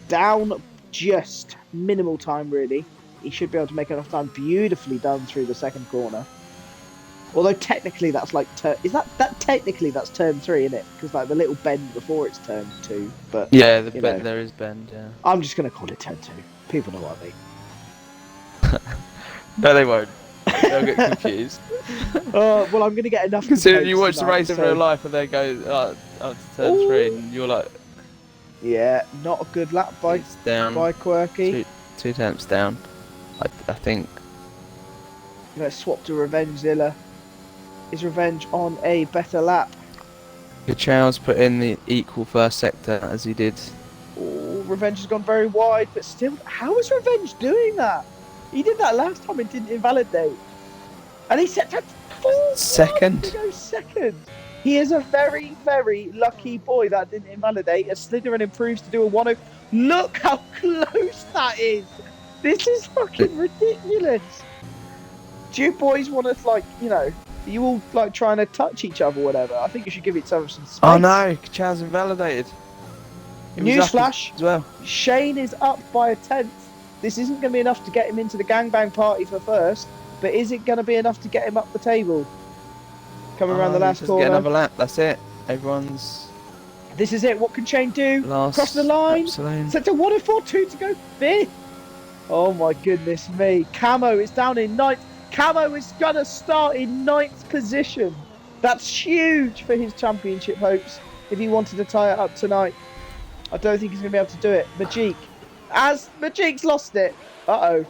down just minimal time, really. He should be able to make enough time. Beautifully done through the second corner. Although technically that's like technically that's turn 3, isn't it? Because like the little bend before it's turn 2. But yeah, there is bend. Yeah. I'm just going to call it turn 2. People know what I mean. No, they won't. They'll get confused. Well, I'm going to get enough. Considering you watch the race in real life and they go up to turn 3 and you're like... Yeah, not a good lap by Quirky. 2 tenths down. I think. Let's swap to Revengezilla. Is Revenge on a better lap? Kachow's put in the equal first sector as he did. Oh, Revenge has gone very wide, but still, how is Revenge doing that? He did that last time and didn't invalidate. And he set that 4 Second. to go second. He is a very, very lucky boy that didn't invalidate. As Slytherin improves to do a 1-0. Look how close that is. This is fucking ridiculous. Do you boys want to, like, you know, are you all like trying to touch each other or whatever? I think you should give each other some space. Oh no, Kachow's invalidated. Newsflash, as well. Shane is up by a 10th. This isn't going to be enough to get him into the gangbang party for first, but is it going to be enough to get him up the table? Coming around the last corner. Get another lap, that's it. Everyone's... This is it. What can Shane do? Last Cross the line. Absolute. Set to 104.2 to go 5th. Oh my goodness me. Camo is down in 9th. Camo is going to start in 9th position. That's huge for his championship hopes if he wanted to tie it up tonight. I don't think he's going to be able to do it. Majik. As Majik's lost it. Uh-oh.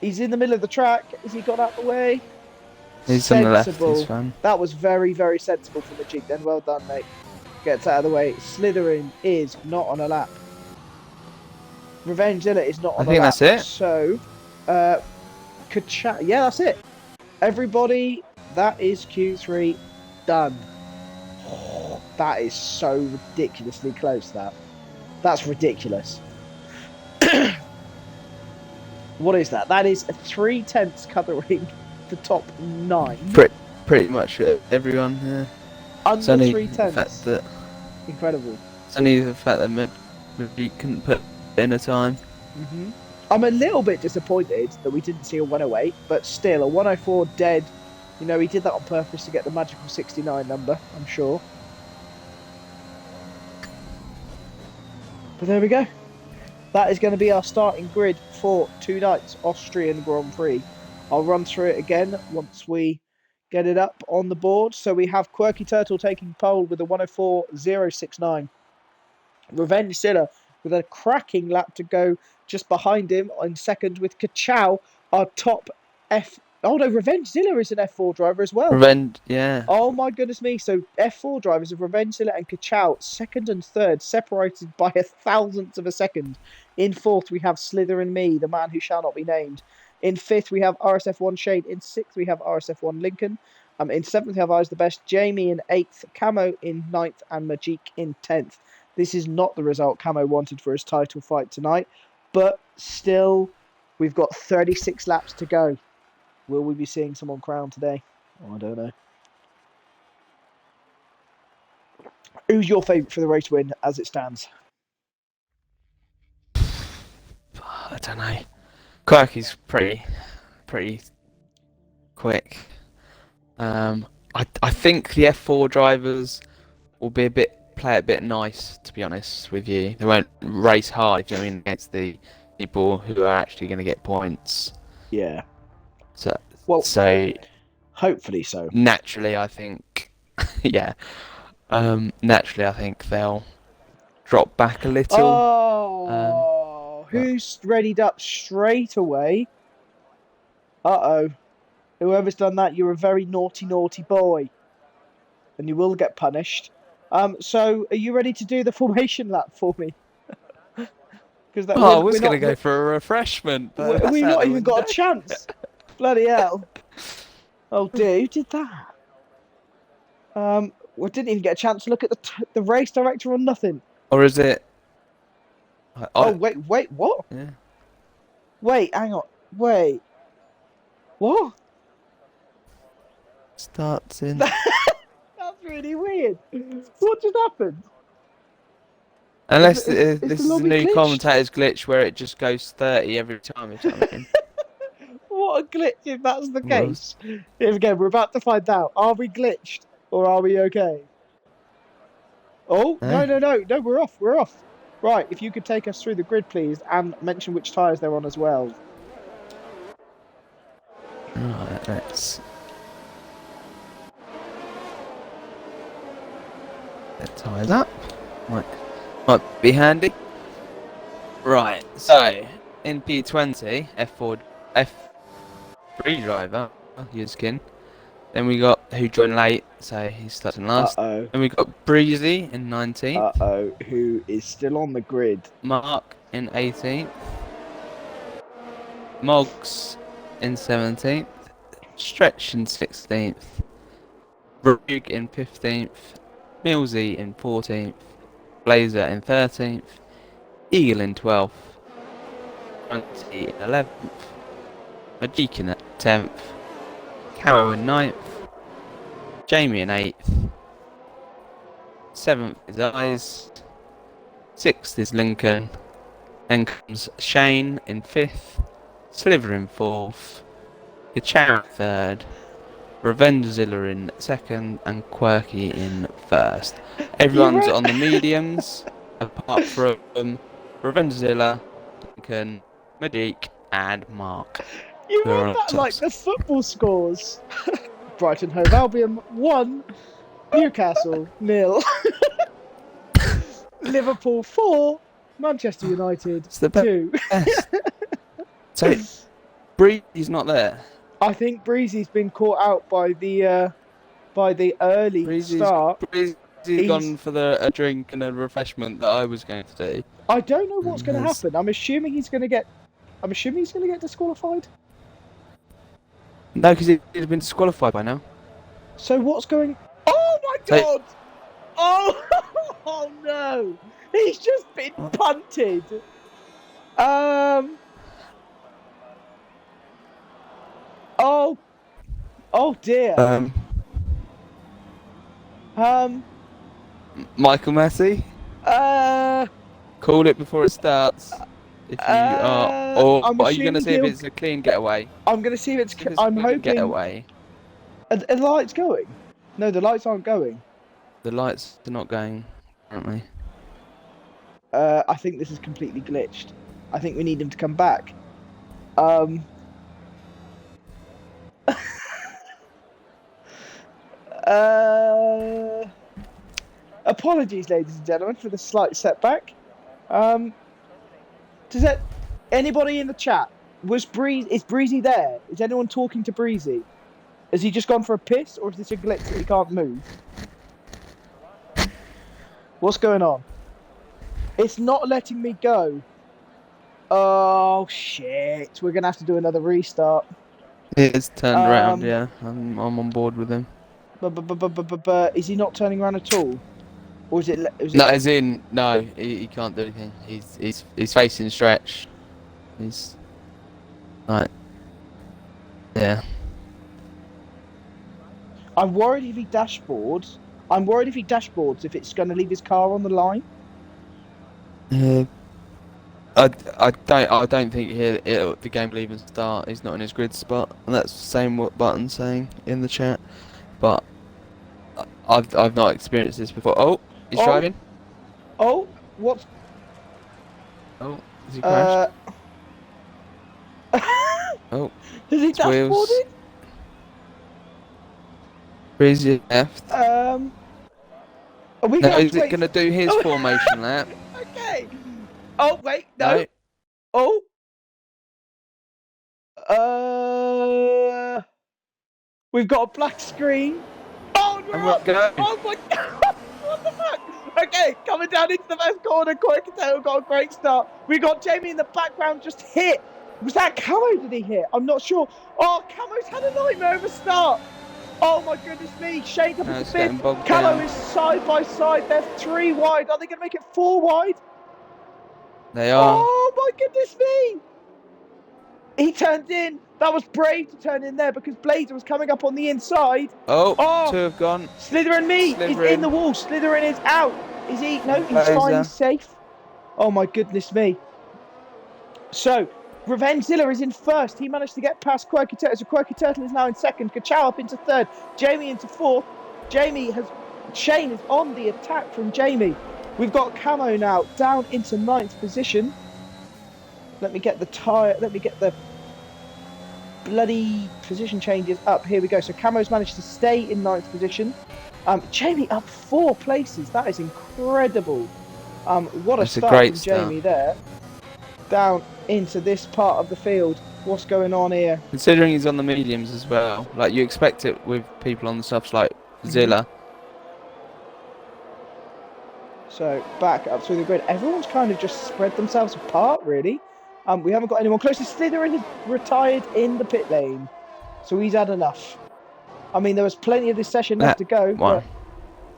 He's in the middle of the track. Has he got out the way? He's on the left, he's fine. That was very, very sensible from Majik then. Well done, mate. Gets out of the way. Slytherin is not on a lap. Revengezilla is not on a lap. I think that's it. So, yeah, that's it. Everybody, that is Q3 done. Oh, that is so ridiculously close, that. That's ridiculous. What is that? That is 3/10 covering the top 9. Pretty much everyone, yeah. Under 3/10. Incredible. It's only the fact that maybe couldn't put in a time. I'm a little bit disappointed that we didn't see a 108, but still, a 104 dead. You know, he did that on purpose to get the magical 69 number, I'm sure. But there we go. That is going to be our starting grid for tonight's Austrian Grand Prix. I'll run through it again once we get it up on the board. So we have Quirky Turtle taking pole with a 104.069. Revengezilla with a cracking lap to go just behind him in second with Kachow, our top F. Oh no, Revengezilla is an F4 driver as well. Yeah. Oh my goodness me. So F4 drivers of Revengezilla and Kachow, second and third, separated by 1,000th of a second. In fourth, we have Slytherin Me, the man who shall not be named. In fifth, we have RSF1 Shade. In sixth, we have RSF1 Lincoln. In seventh, we have Eyes the Best. Jamie in eighth. Camo in ninth. And Majik in 10th. This is not the result Camo wanted for his title fight tonight. But still, we've got 36 laps to go. Will we be seeing someone crowned today? Oh, I don't know. Who's your favourite for the race win as it stands? I don't know. Quirky's pretty quick. I think the F4 drivers will be play a bit nice, to be honest with you. They won't race hard, you know what I mean, against the people who are actually going to get points. Yeah. So hopefully so. Naturally, I think, yeah. Naturally, I think they'll drop back a little. Oh, who's readied up straight away? Uh-oh. Whoever's done that, you're a very naughty, naughty boy. And you will get punished. So, are you ready to do the formation lap for me? We're going to go for a refreshment. We've not even got a chance. Bloody hell. Oh dear, who did that? We didn't even get a chance to look at the race director or nothing. Or is it... wait, what? Yeah. Wait, hang on. Wait. What? Starts in... That's really weird. What just happened? Unless this is a new glitched? commentator's glitch where it just goes 30 every time. What a glitch if that's the case. Here we go, we're about to find out. Are we glitched or are we okay? Oh, no, we're off. Right, if you could take us through the grid, please, and mention which tyres they're on as well. Right, let's... Get tyres up. Might be handy. Right, so in P20, F3 driver, Yuzkin. Then we got who joined late, so he's starting last. Uh-oh. Then we got Breezy in 19th. Uh-oh. Who is still on the grid? Mark in 18th. Moggs in 17th. Stretch in 16th. Rug in 15th. Millsy in 14th. Blazer in 13th. Eagle in 12th. Grunty in 11th. Majik in 10th. Caro in 9th. Jamie in 8th. 7th is Eyes. 6th is Lincoln. Then comes Shane in 5th. Sliver in 4th. Gachar in 3rd. Revengezilla in 2nd. And Quirky in 1st. Everyone's on the mediums, apart from Revengezilla, Lincoln, Majik, and Mark. You read that like the football scores. Brighton Hove Albion 1, Newcastle 0, Liverpool 4, Manchester United 2. So, Breezy's not there. I think Breezy's been caught out by the early start. Breezy's gone for a drink and a refreshment that I was going to do. I don't know what's going to happen. I'm assuming he's going to get disqualified. No, because he's been disqualified by now. So what's going? Oh my God! Oh, oh no! He's just been punted. Oh dear. Michael Messi. Call it before it starts. If you are, or are you going to see if it's a clean getaway? I'm going to see if it's. I'm hoping. Getaway. Are the lights going? No, the lights aren't going. The lights are not going, apparently. I think this is completely glitched. I think we need him to come back. Apologies, ladies and gentlemen, for the slight setback. Does that anybody in the chat? Is Breezy there? Is anyone talking to Breezy? Has he just gone for a piss, or is this a glitch that he can't move? What's going on? It's not letting me go. Oh shit! We're gonna have to do another restart. It's turned around. Yeah, I'm on board with him. But is he not turning around at all? Or is it? No, as in no, he can't do anything. He's facing stretch. He's like, yeah. I'm worried if he dashboards. If it's going to leave his car on the line. I don't think the game will even start. He's not in his grid spot, and that's the same what Button's saying in the chat. But I've not experienced this before. Oh, he's driving. Oh, what? Oh, has he crashed? Oh, has he dashboarded? Breezy left. Are we now is it going to do his formation lap? Okay. Oh wait, no. Oh. We've got a black screen. Oh no! Oh my God! What the fuck? Okay, coming down into the first corner, Quirketail got a great start. We got Jamie in the background just hit. Was that Camo? Did he hit? I'm not sure. Oh, Camo's had a nightmare of a start. Oh my goodness me! Shane's up into fifth. Camo is side by side. They're 3 wide. Are they going to make it 4 wide? They are. Oh my goodness me! He turned in. That was brave to turn in there because Blazer was coming up on the inside. Oh, 2 have gone. Slither and me is in the wall. Slytherin is out. Is he? No, he's fine. He's safe. Oh my goodness me! So. Revengezilla is in first. He managed to get past Quirky Turtle. So Quirky Turtle is now in second. Kachow up into third. Jamie into fourth. Shane is on the attack from Jamie. We've got Camo now down into 9th position. Let me get the bloody position changes up. Here we go. So Camo's managed to stay in 9th position. Jamie up 4 places. That is incredible. What a start from Jamie there. Down into this part of the field. What's going on here? Considering he's on the mediums as well, like you expect it with people on the softs like Zilla. So back up through the grid. Everyone's kind of just spread themselves apart, really. We haven't got anyone close. Slytherin is retired in the pit lane, so he's had enough. I mean, there was plenty of this session left to go, but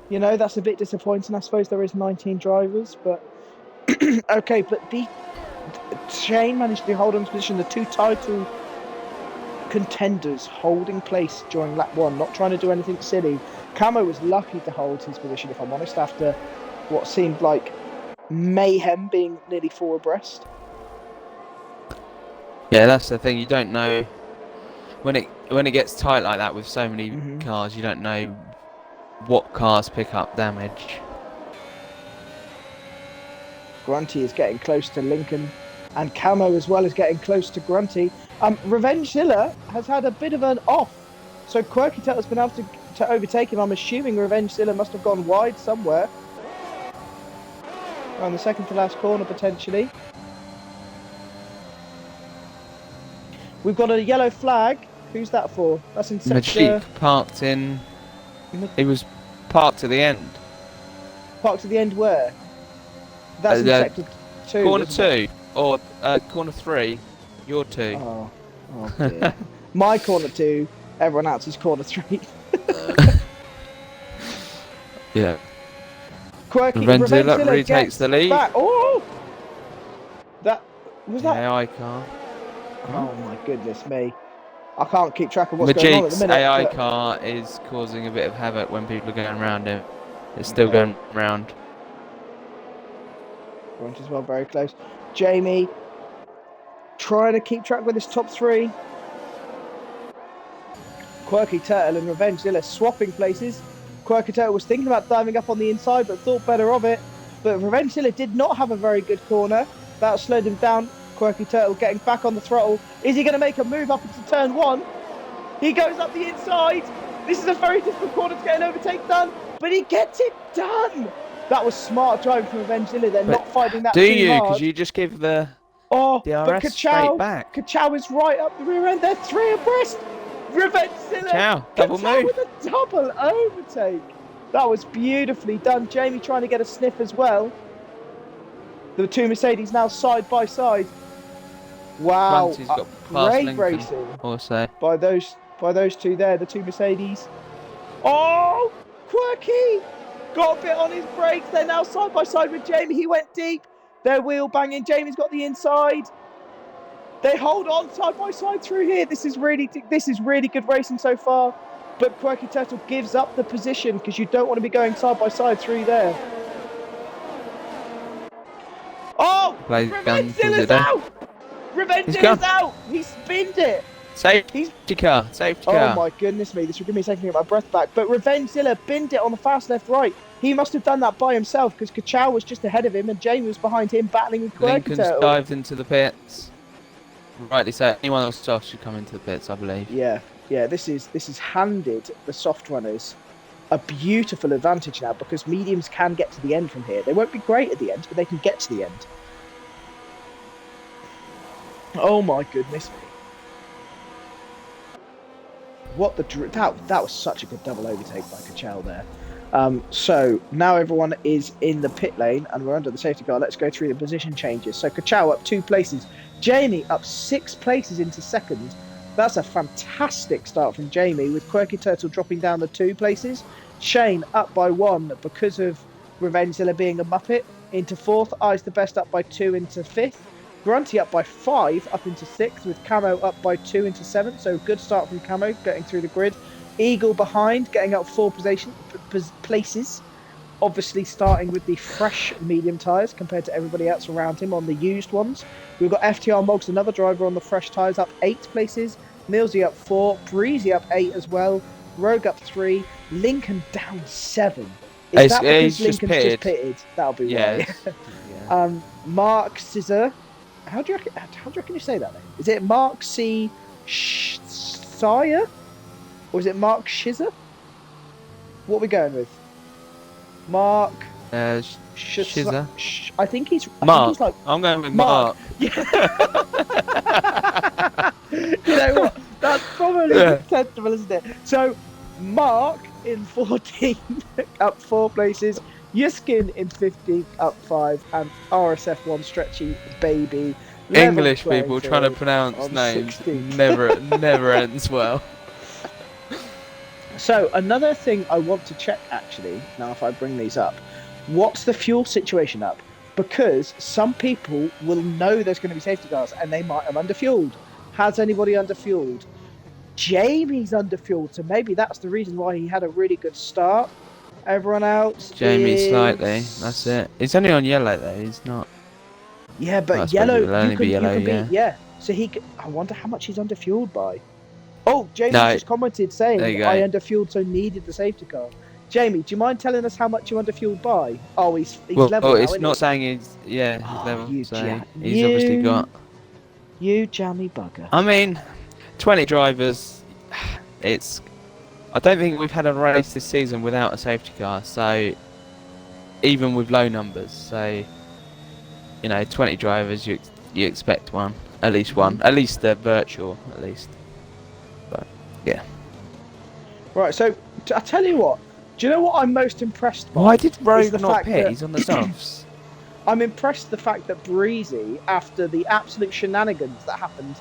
you know, that's a bit disappointing. I suppose there is 19 drivers, but okay. But Shane managed to hold on to position. The two title contenders holding place during lap 1, not trying to do anything silly. Camo was lucky to hold his position, if I'm honest, after what seemed like mayhem, being nearly 4 abreast. Yeah, that's the thing. You don't know when it gets tight like that with so many cars. You don't know what cars pick up damage. Grunty is getting close to Lincoln, and Camo as well is getting close to Grunty. Revenge Zilla has had a bit of an off, so Quirky Turtle's been able to overtake him. I'm assuming Revenge Zilla must have gone wide somewhere. Around the second to last corner, potentially. We've got a yellow flag. Who's that for? That's in Majik parked in. He was parked to the end. Parked to the end where? That's in sector 2. Corner 2 or corner 3. Your 2. Oh dear. My corner 2. Everyone else's corner 3. Yeah. Quirky Revenzilla retakes the lead. Back. Oh, that was that. AI car. Oh my goodness me! I can't keep track of what's going on at the minute. AI car is causing a bit of havoc when people are going around him. It's still going round. Grunt as well, very close. Jamie trying to keep track with his top 3. Quirky Turtle and Revenge Zilla swapping places. Quirky Turtle was thinking about diving up on the inside, but thought better of it. But Revenge Zilla did not have a very good corner. That slowed him down. Quirky Turtle getting back on the throttle. Is he going to make a move up into turn 1? He goes up the inside. This is a very difficult corner to get an overtake done, but he gets it done. That was smart driving from Revenge Zilla. They're not fighting that too hard. Do you? Because you just give the DRS straight back. Kachow is right up the rear end. They're 3 abreast. Revenge Zilla. Kachow, double move. With a double overtake. That was beautifully done. Jamie trying to get a sniff as well. The 2 Mercedes now side by side. Wow, great racing also by those 2 there, the 2 Mercedes. Oh, Quirky got a bit on his brakes. They're now side by side with Jamie. He went deep. They're wheel banging. Jamie's got the inside. They hold on side by side through here. This is really good racing so far. But Quirky Turtle gives up the position because you don't want to be going side by side through there. Oh, Revenge Zilla's out. Revenge is out! He spinned it! Safety car. Oh my goodness me, this will give me a second to get my breath back. But Revenge Zilla binned it on the fast left right. He must have done that by himself because Kachow was just ahead of him and Jamie was behind him battling with Quirky Turtle. Lincoln's dived into the pits. Rightly so. Anyone else soft should come into the pits, I believe. Yeah. This is handed the soft runners a beautiful advantage now because mediums can get to the end from here. They won't be great at the end, but they can get to the end. Oh my goodness me! What that was such a good double overtake by Kachow there. So now everyone is in the pit lane and we're under the safety car. Let's go through the position changes. So Kachow up 2 places, Jamie up 6 places into second. That's a fantastic start from Jamie with Quirky Turtle dropping down the 2 places. Shane up by 1 because of Revenge Zilla being a muppet into 4th. Eyes the Best up by 2 into 5th. Grunty up by 5 up into 6th with Camo up by 2 into 7th. So good start from Camo getting through the grid. Eagle behind getting up 4 places. Obviously starting with the fresh medium tyres compared to everybody else around him on the used ones. We've got FTR Moggs, another driver on the fresh tyres, up 8 places. Millsy up 4. Breezy up 8 as well. Rogue up 3. Lincoln down 7. Is that because Lincoln's just pitted? That'll be right. Yeah. Mark Scissor. How do you reckon you say that name? Is it Mark C. Sire? Or is it Mark Schizzer? What are we going with? Mark Schizzer. I think he's Mark. like, I'm going with Mark. You know what? That's probably acceptable, isn't it? So, Mark in 14th, up 4 places. Yuskin in 15th, up 5, and RSF1 Stretchy Baby. English people trying to pronounce on names 16th. never ends well. So, another thing I want to check actually, now if I bring these up, what's the fuel situation up? Because some people will know there's going to be safety cars and they might have underfueled. Has anybody underfueled? Jamie's underfueled, so maybe that's the reason why he had a really good start. Everyone else Jamie is... slightly, that's it. He's only on yellow though, he's not... Yeah, but I suppose yellow, it'll only be yellow, yeah. So he could... I wonder how much he's underfueled by. Oh, Jamie No. just commented saying There you go. I underfueled, so needed the safety car. Jamie, do you mind telling us how much you underfueled by? Oh, he's level now, it's isn't not he? saying he's... Yeah, he's Oh, level, you so ja- he's you- obviously got... You jammy bugger. I mean, 20 drivers, it's... I don't think we've had a race this season without a safety car, so... Even with low numbers, so... You know, 20 drivers, you expect one. At least one. At least the virtual, at least. But, yeah. Right, so I tell you what. Do you know what I'm most impressed by? Why did Is Rogue the not fact pit? that- He's on the softs. I'm impressed the fact that Breezy, after the absolute shenanigans that happened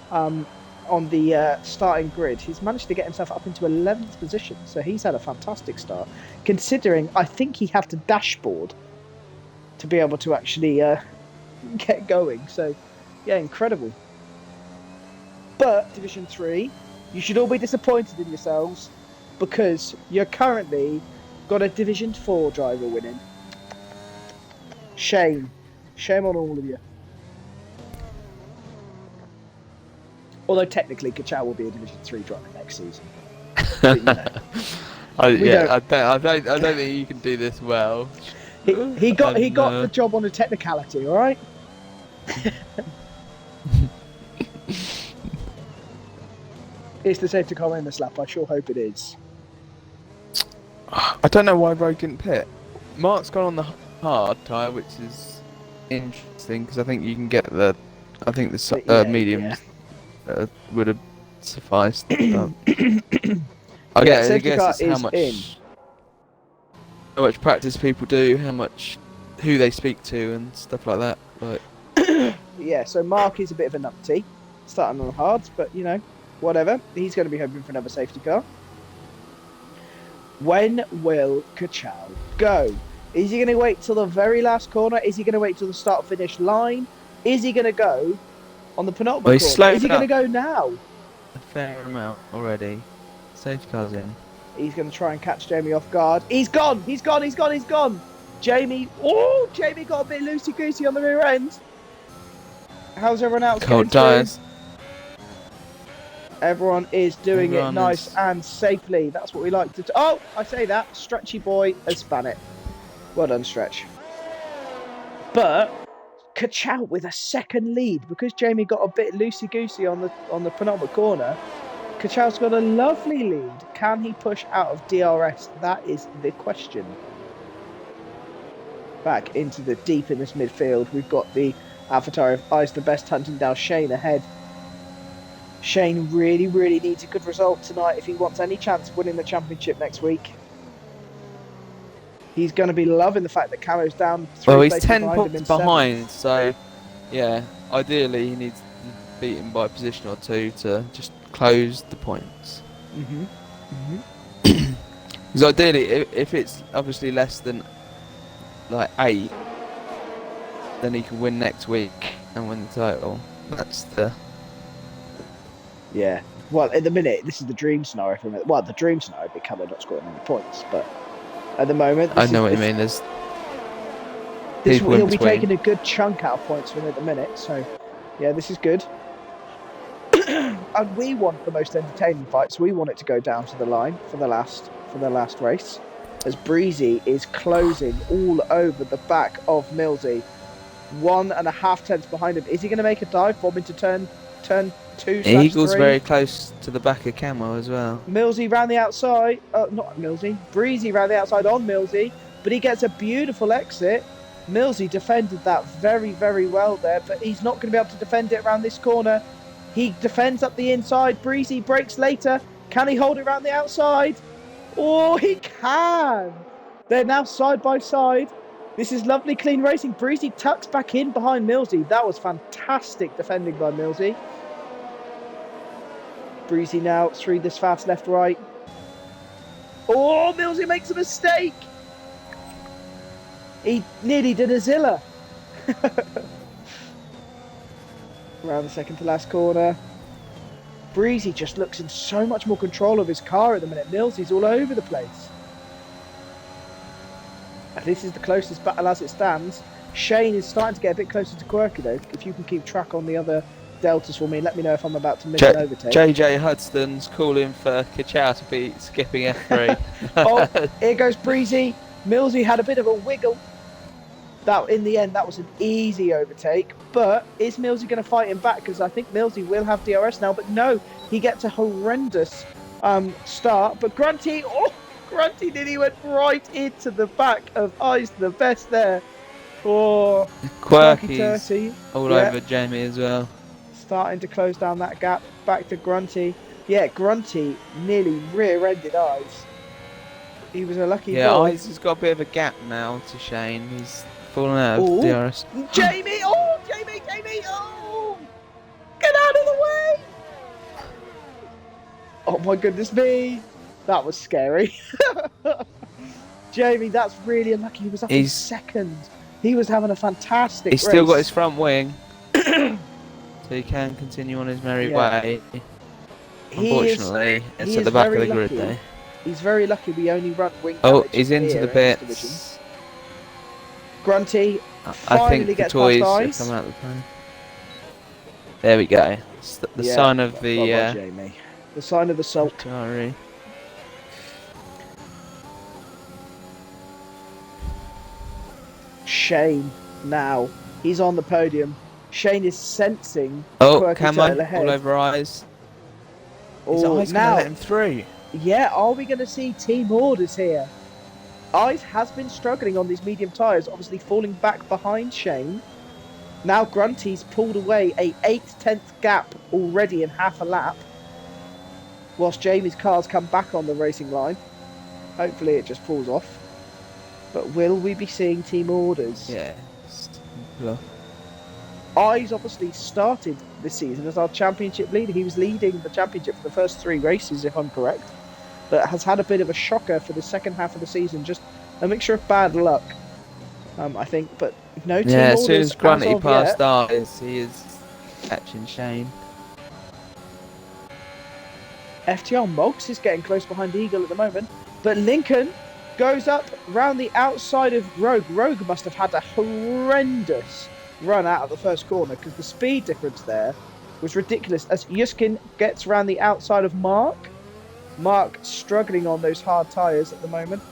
on the starting grid, he's managed to get himself up into 11th position. So he's had a fantastic start, considering I think he had to dashboard to be able to actually get going. So, yeah, incredible. But Division 3, you should all be disappointed in yourselves because you're currently got a Division 4 driver winning. Shame. Shame on all of you. Although technically Kachow will be a Division 3 driver next season. But, you know, I don't think you can do this well. he got the job on a technicality, all right? Is the safety car in this lap? I sure hope it is. I don't know why Rogue didn't pit. Mark's gone on the hard tyre, which is interesting because I think you can get the. I think the Yeah, mediums would have sufficed. But I Yeah, guess safety car it's how is much in. how much practice people do, who they speak to, and stuff like that. But Yeah, so Mark is a bit of a numpty, starting on the hards, but you know, whatever. He's going to be hoping for another safety car. When will Kachow go? Is he going to wait till the very last corner? Is he going to wait till the start-finish line? Is he going to go on the penultimate Well, he's corner? slowed Is he going to up. go now? a fair amount already. Safety car's in. He's going to try and catch Jamie off guard. He's gone! He's gone! He's gone! He's gone! Jamie got a bit loosey-goosey on the rear end. How's everyone else Cold getting through? tires. Everyone is doing Everyone it nice is- and safely. That's what we like to do. Oh, I say that. Stretchy boy has spun it. Well done, Stretch. But Kachow with a second lead because Jamie got a bit loosey-goosey on the penultimate corner. Kachow's got a lovely lead. Can he push out of DRS? That is the question. Back into the deep in this midfield, we've got the avatar of Eyes the Best hunting down Shane ahead. Shane really, really needs a good result tonight if he wants any chance of winning the championship next week. He's going to be loving the fact that Camo's down 3 Well, he's places 10 behind him in points 7th. behind, so yeah, ideally he needs to beat him by a position or two to just close the points. Because ideally, if it's obviously less than like 8, then he can win next week and win the title. That's the Yeah. Well, at the minute, this is the dream scenario for him. Well, the dream scenario would be Camo not scoring any points, but at the moment, I know what you mean. There's people in he'll be between. taking a good chunk out of points from him at the minute. So, yeah, this is good. And we want the most entertaining fights. We want it to go down to the line for the last race, as Breezy is closing all over the back of Millsy. 1.5 tenths behind him. Is he going to make a dive bomb into turn 2/3? Eagles very close to the back of Camo as well. Millsy round the outside. Not Millsy. Breezy round the outside on Millsy, but he gets a beautiful exit. Millsy defended that very, very well there, but he's not going to be able to defend it around this corner. He defends up the inside. Breezy breaks later. Can he hold it around the outside? Oh, he can. They're now side by side. This is lovely, clean racing. Breezy tucks back in behind Millsy. That was fantastic defending by Millsy. Breezy now through this fast left, right. Oh, Millsy makes a mistake. He nearly did a Zilla. Around the second to last corner. Breezy just looks in so much more control of his car at the minute. Millsy's all over the place. And this is the closest battle as it stands. Shane is starting to get a bit closer to Quirky though. If you can keep track on the other deltas for me, let me know if I'm about to miss an overtake. JJ Hudson's calling for Kachow to be skipping F3. Oh, here goes Breezy. Millsy had a bit of a wiggle. That in the end, that was an easy overtake. But is Millsy going to fight him back? Because I think Millsy will have DRS now. But no, he gets a horrendous start. But Grunty nearly went right into the back of Eyes the Best there. Oh, Quirky's all over Jamie as well. Starting to close down that gap. Back to Grunty. Yeah, Grunty nearly rear-ended Eyes. He was a lucky boy. Eyes has got a bit of a gap now to Shane. He's fallen out of DRS. Jamie! Oh, Jamie! Oh! Get out of the way! Oh my goodness me! That was scary. Jamie, that's really unlucky. He was up in second. He was having a fantastic race. He's still got his front wing. So he can continue on his merry way. Unfortunately, it's at the back of the grid though. He's very lucky we only run wing. Oh, he's into the bits. Grunty I think the gets toys past have come out of the plane. There we go. It's the sign of the Jamie. The sign of the salt. Sorry. Shane now. He's on the podium. Shane is sensing. Camo all over Eyes. Is Eyes going to let him through? Yeah, are we going to see team orders here? Eyes has been struggling on these medium tyres, obviously falling back behind Shane. Now Grunty's pulled away a 8/10 gap already in half a lap. Whilst Jamie's car's come back on the racing line. Hopefully it just falls off. But will we be seeing team orders? Yeah. Eyes obviously started this season as our championship leader. He was leading the championship for the first 3 races, if I'm correct. But has had a bit of a shocker for the second half of the season. Just a mixture of bad luck, I think. But no team orders. As soon as Grunty passed Eyes, he is catching Shane. FTR Moggs is getting close behind Eagle at the moment. But Lincoln goes up round the outside of Rogue. Rogue must have had a horrendous run out of the first corner because the speed difference there was ridiculous as Yuskin gets around the outside of Mark. Mark struggling on those hard tyres at the moment.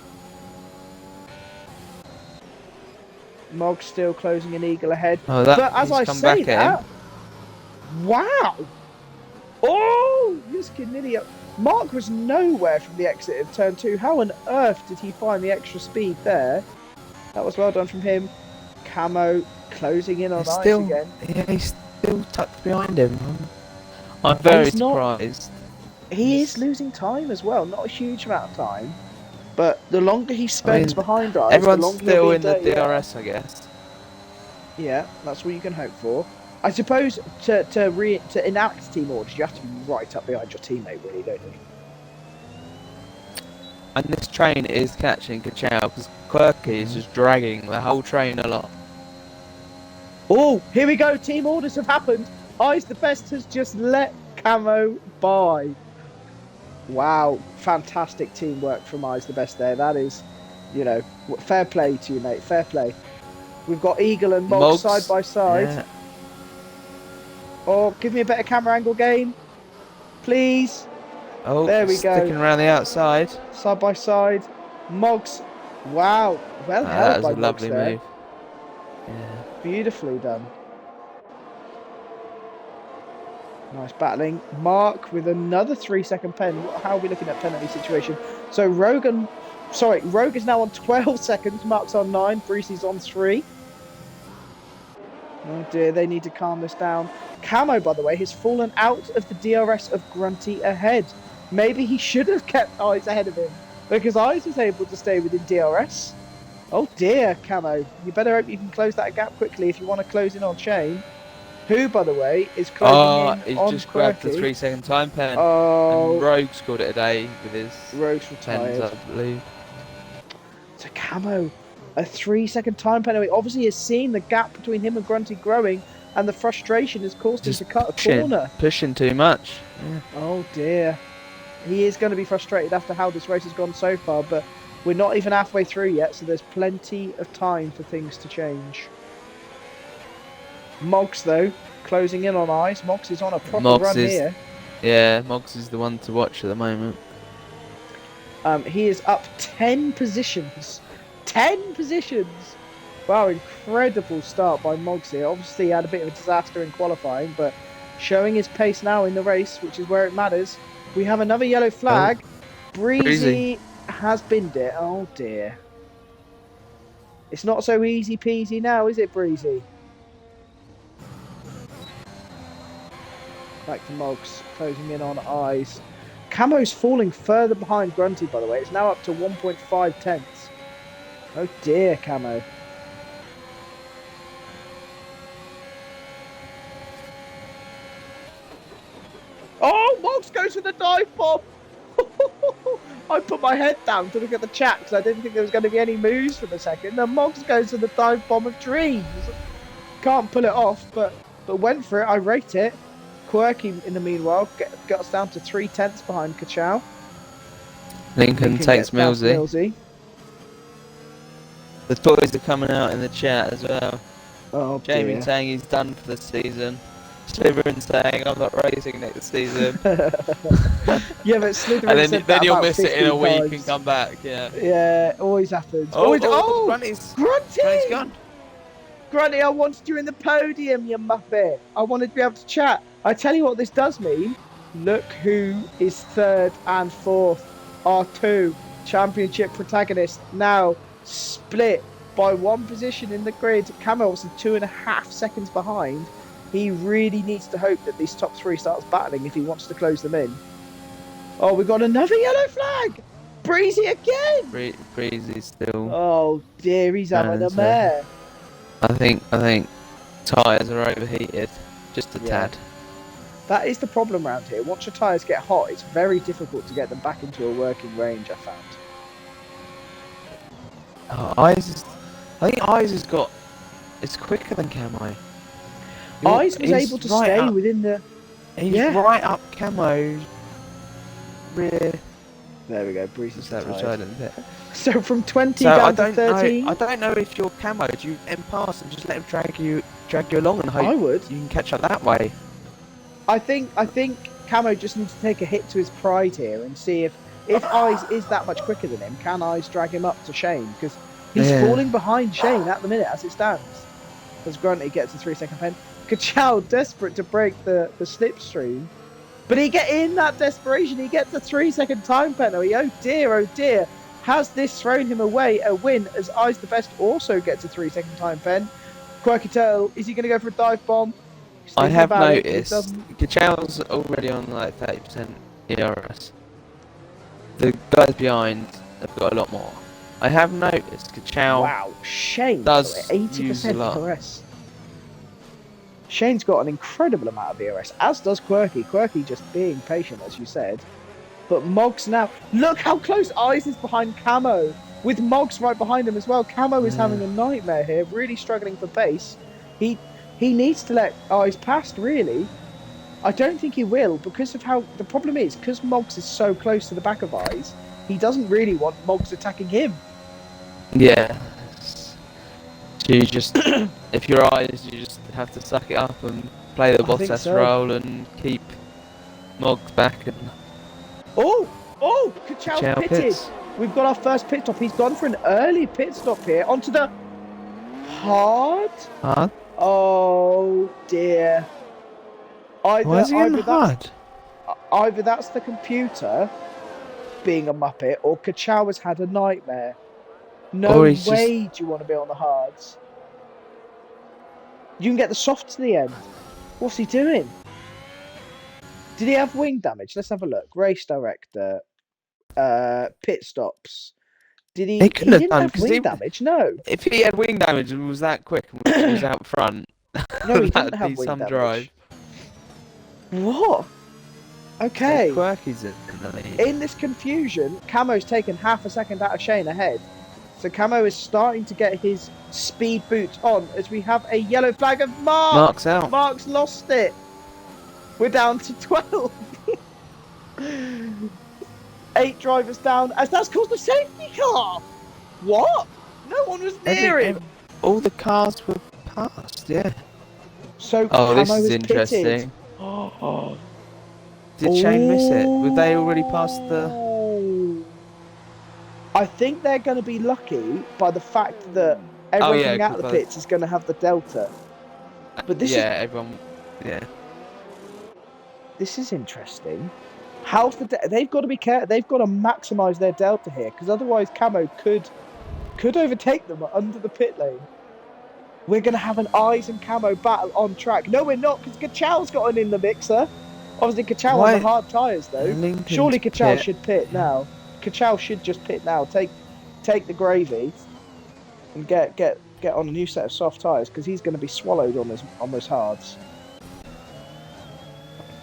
Moggs still closing an Eagle ahead. But as I say that, wow! Oh, Yuskin nearly up. Mark was nowhere from the exit of turn 2. How on earth did he find the extra speed there? That was well done from him. Camo closing in on Eyes again. Yeah, he's still tucked behind him. I'm very surprised. He is losing time as well. Not a huge amount of time. But the longer he spends behind Eyes, everyone's the longer still in the DRS, I guess. Yeah, that's what you can hope for. I suppose to enact team orders, you have to be right up behind your teammate, really, don't you? And this train is catching Kachow because Quirky is just dragging the whole train a lot. Oh, here we go. Team orders have happened. Eyes the Best has just let Camo by. Wow, fantastic teamwork from Eyes the Best there. That is, fair play to you, mate. Fair play. We've got Eagle and Moggs side by side. Yeah. Oh, give me a better camera angle, game. Please. Oh, there we go. Sticking around the outside. Side by side. Moggs. Wow. Well held by Moggs. That was a lovely move. Yeah. Beautifully done. Nice battling. Mark with another 3-second pen. How are we looking at penalty situation? So Rogue is now on 12 seconds. Mark's on 9. Breezy's on 3. Oh dear, they need to calm this down. Camo, by the way, has fallen out of the DRS of Grunty ahead. Maybe he should have kept Eyes ahead of him, because Eyes was able to stay within DRS. Oh dear, Camo. You better hope you can close that gap quickly if you want to close in on Shane. Who, by the way, is closing in he's on just grabbed the Quirky. 3-second time pen. Oh, And Rogue scored it today with his Rogue's pens, retired. I believe. So Camo, a 3-second time penalty. Obviously, has seen the gap between him and Grunty growing, and the frustration has caused him to cut a corner. Pushing too much. Yeah. Oh dear. He is going to be frustrated after how this race has gone so far, but we're not even halfway through yet, so there's plenty of time for things to change. Moggs, though, closing in on Eyes. Moggs is on a proper run here. Yeah, Moggs is the one to watch at the moment. He is up 10 positions. 10 positions! Wow, incredible start by Moggs here. Obviously, he had a bit of a disaster in qualifying, but showing his pace now in the race, which is where it matters. We have another yellow flag. Breezy has binned it. Oh dear. It's not so easy peasy now, is it, Breezy? Back to Moggs, closing in on Eyes. Camo's falling further behind Grunty, by the way. It's now up to 1.5 tenths. Oh dear, Camo. Oh, Moggs goes for the dive bomb. I put my head down to look at the chat because I didn't think there was going to be any moves for the second. And Moggs goes for the dive bomb of dreams. Can't pull it off, but went for it. I rate it. Quirky, in the meanwhile, got us down to 3 tenths behind Kachow. Lincoln takes Millsy. The toys are coming out in the chat as well. Oh, Jamie dear. saying he's done for the season. Slytherin saying I'm not racing next season. Yeah, but Slytherin And said then that you'll about miss it in a 15 week times. and come back. Yeah. Yeah, always happens. Oh, Grunty's Grunty! gone. Grunty, I wanted you in the podium, you muppet. I wanted to be able to chat. I tell you what this does mean. Look who is 3rd and 4th. Our 2 championship protagonists now split by 1 position in the grid. Camo obviously 2.5 seconds behind. He really needs to hope that these top 3 starts battling if he wants to close them in. Oh, we've got another yellow flag. Breezy again. Breezy still. Oh dear, he's having a mare. I think tyres are overheated, just a tad. That is the problem around here. Once your tyres get hot, it's very difficult to get them back into a working range, I found. Oh, I think Eyes has got... It's quicker than Camo. Eyes was able to stay within the... He's right up Camo's rear. There we go, Breezy's retired. So from 20 down to 13? I don't know if you're Camo. Do you end pass and just let him drag you along and hope I would. you can catch up that way? I think Camo just needs to take a hit to his pride here and see if Eyes is that much quicker than him, can Eyes drag him up to Shane? Because he's falling behind Shane at the minute as it stands. As Grunty gets a 3-second pen. Kachow desperate to break the slipstream. But in that desperation, he gets a 3-second time penalty. Oh dear. Has this thrown him away a win as Eyes the Best also gets a 3-second time pen? Quirky Turtle, is he going to go for a dive bomb? I have noticed Kachow's already on like 30% ERS. The guys behind have got a lot more. I have noticed Kachow. Wow, Shane does 80% ERS. Shane's got an incredible amount of ERS, as does Quirky. Quirky just being patient, as you said. But Moggs now, look how close Eyes is behind Camo, with Moggs right behind him as well. Camo is having a nightmare here, really struggling for pace. He needs to let Eyes past, really. I don't think he will, because of how... The problem is, because Moggs is so close to the back of Eyes, he doesn't really want Moggs attacking him. Yeah. So you just... if you're Eyes, you just have to suck it up and play the Bottas role and keep Moggs back and... Oh! Kachow pitted! Pits. We've got our first pit stop. He's gone for an early pit stop here. Onto the... Hard? Oh dear. Why is he getting hard? Either that's the computer being a muppet, or Kachow has had a nightmare. No way do you want to be on the hards. You can get the soft to the end. What's he doing? Did he have wing damage? Let's have a look. Race director, pit stops. Did he? He He couldn't have didn't done have because wing damage. No, if he had wing damage and was that quick and was out front, no, he didn't that'd be have wing some damage. drive. What? So Okay. Quirky's in the lead. In this confusion, Camo's taken half a second out of Shane ahead. So Camo is starting to get his speed boots on as we have a yellow flag of Mark. Mark's out. Mark's lost it. We're down to 12. 8 drivers down as that's caused a safety car. What? No one was near him. All the cars were passed, yeah. So Oh, this Camo is pitted. interesting. Oh. Did Shane miss it? Were they already past the... I think they're going to be lucky by the fact that everyone coming out of the pits is going to have the Delta. But this everyone... Yeah. This is interesting. How's they've got to be careful. They've got to maximise their Delta here, because otherwise Camo could overtake them under the pit lane. We're going to have an Eyes and Camo battle on track. No, we're not, because Kachow's got an in the mixer. Obviously, Kachow on the hard tyres, though. Lincoln's Surely Kachow pit. should pit now. Kachow should just pit now. Take the gravy and get on a new set of soft tyres, because he's going to be swallowed on those hards.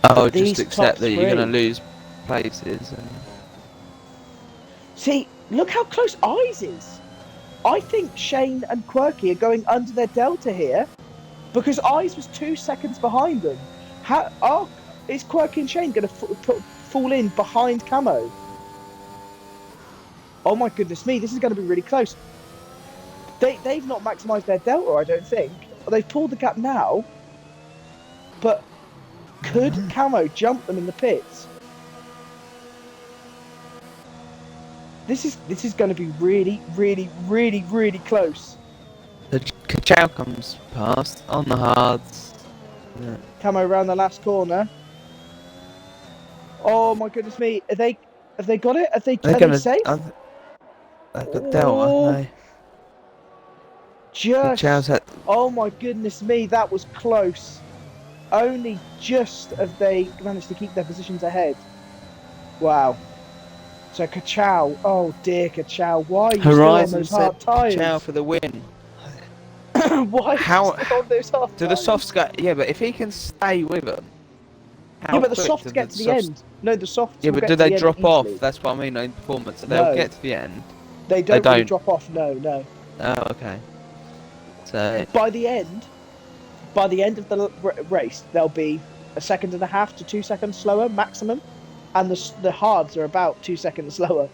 Oh, just accept that you're going to lose places. And... See, look how close Eyes is. I think Shane and Quirky are going under their Delta here, because Eyes was 2 seconds behind them. Is Quirky and Shane going to fall in behind Camo? Oh my goodness me, this is going to be really close. They've not maximised their Delta, I don't think. They've pulled the gap now, but could Camo jump them in the pits? This is going to be really, really, really, really close. The Kachow comes past on the hards. Yeah. Camo around the last corner. Oh my goodness me! Have they got it? Are they safe? They've got Delta. No. Oh my goodness me! That was close. Only just have they managed to keep their positions ahead. Wow. So Kachow, oh dear Kachow, why are you still on those hard tyres? Kachow for the win. Why are you still on those hard tyres? Do the softs go? Yeah, but if he can stay with them. Yeah, but the softs get to the end. No, the softs. Yeah, but do they drop off? That's what I mean in performance. They'll get to the end. They don't really drop off. No. Oh, okay. So by the end of the race, they'll be 1.5 seconds to 2 seconds slower maximum, and the hards are about 2 seconds slower.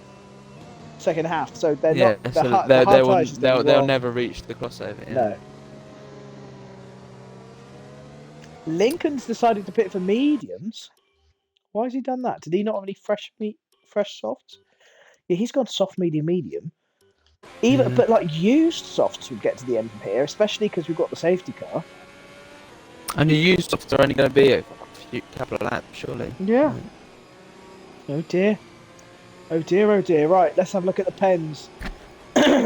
Second half, so they're not. They'll never reach the crossover. Yeah. No. Lincoln's decided to pit for mediums. Why has he done that? Did he not have any fresh softs? Yeah, he's gone soft, medium. But like used softs would get to the end from here, especially because we've got the safety car. And the used softs are only going to be a couple of laps, surely. Yeah. Oh dear. Right, let's have a look at the pens.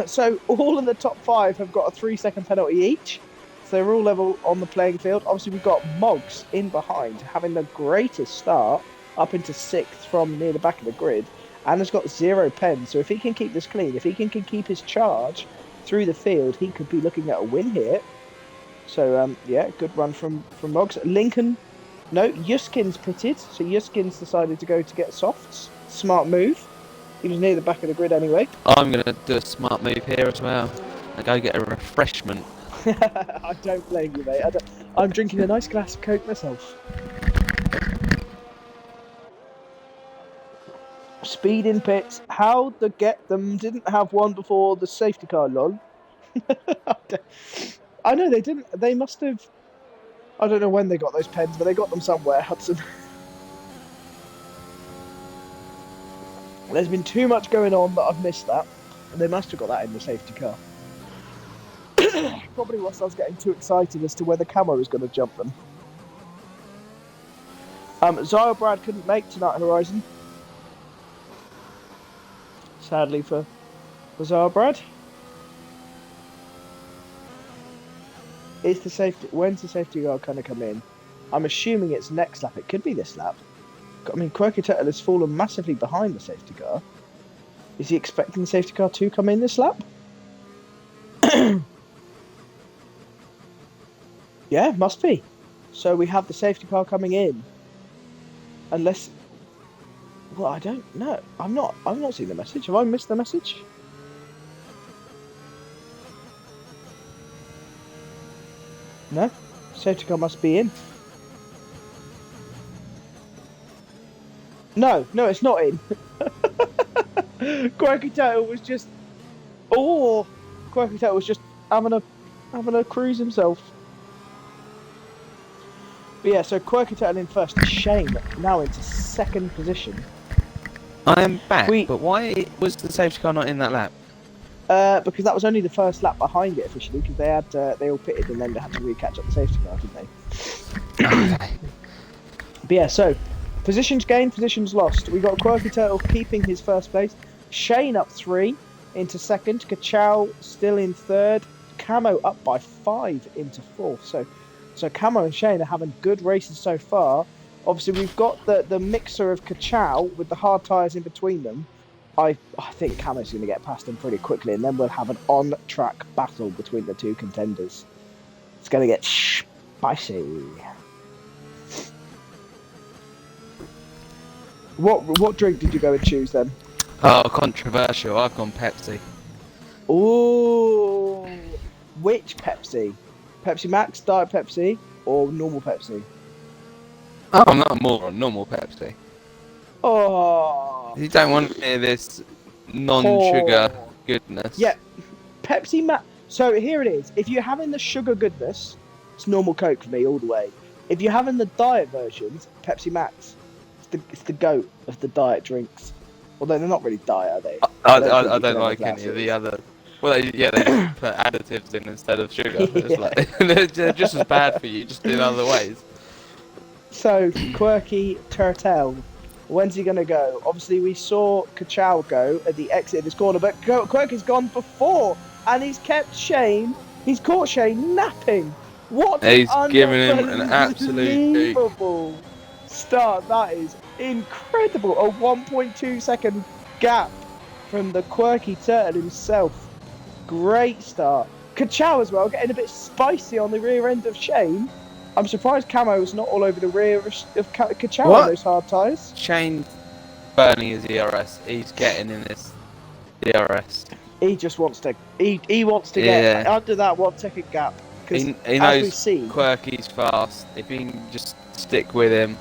So all of the top 5 have got a 3-second penalty each. So they're all level on the playing field. Obviously, we've got Moggs in behind, having the greatest start, up into 6th from near the back of the grid, and has got 0 pens. So if he can keep this clean, if he can keep his charge through the field, he could be looking at a win here. So, yeah, good run from Moggs. Lincoln, no, Yuskin's pitted. So Yuskin's decided to go to get softs. Smart move. He was near the back of the grid anyway. I'm going to do a smart move here as well. And go get a refreshment. I don't blame you, mate. I'm drinking a nice glass of Coke myself. Speed in pits. How the get them didn't have one before the safety car, lol. I know they didn't. They must have. I don't know when they got those pens, but they got them somewhere, Hudson. There's been too much going on that I've missed that. And they must have got that in the safety car. Probably whilst I was getting too excited as to whether Camo was going to jump them. Zyle Brad couldn't make tonight, Horizon. Sadly for Zyle Brad. Is the safety? When's the safety car going to come in? I'm assuming it's next lap. It could be this lap. I mean, Quirky Turtle has fallen massively behind the safety car. Is he expecting the safety car to come in this lap? Yeah, must be. So we have the safety car coming in. Unless, well, I don't know. I've not seen the message. Have I missed the message? No, safety car must be in. No, it's not in. Quirky Turtle was just, Quirky Turtle was just having a cruise himself. But yeah, so Quirky Turtle in first. Shane now into second position. I am back, but why was the safety car not in that lap? Because that was only the first lap behind it officially, because they all pitted and then they had to catch up the safety car, didn't they? Okay. But yeah, so positions gained, positions lost. We got Quirky Turtle keeping his first place. Shane up 3 into second. Kachow still in third. Camo up by 5 into fourth. So Camo and Shane are having good races so far. Obviously, we've got the mixer of Kachow with the hard tyres in between them. I think Camo's going to get past him pretty quickly, and then we'll have an on-track battle between the two contenders. It's going to get spicy. What drink did you go and choose then? Oh, controversial. I've gone Pepsi. Ooh, which Pepsi? Pepsi Max, Diet Pepsi, or normal Pepsi? Oh, I'm not more on normal Pepsi. Oh, You don't want any of this non-sugar goodness. Yeah, Pepsi Max. So here it is. If you're having the sugar goodness, it's normal Coke for me all the way. If you're having the diet versions, Pepsi Max. It's the goat of the diet drinks. Although they're not really diet, are they? I don't like any of the other. Well, they just put additives in instead of sugar. It's like, they're just as bad for you, just in other ways. So, Quirky Turtle, when's he going to go? Obviously, we saw Kachow go at the exit of this corner, but Quirky's gone before, and he's kept Shane. He's caught Shane napping. What? He's giving him an absolute start. That is incredible. A 1.2 second gap from the Quirky Turtle himself. Great start. Kachow as well, getting a bit spicy on the rear end of Shane. I'm surprised Camo was not all over the rear of Kachow on those hard tyres. Shane burning his ERS. He's getting in this ERS. He just wants to. He wants to get under that 1 second gap. He knows Quirky's fast. If he can just stick with him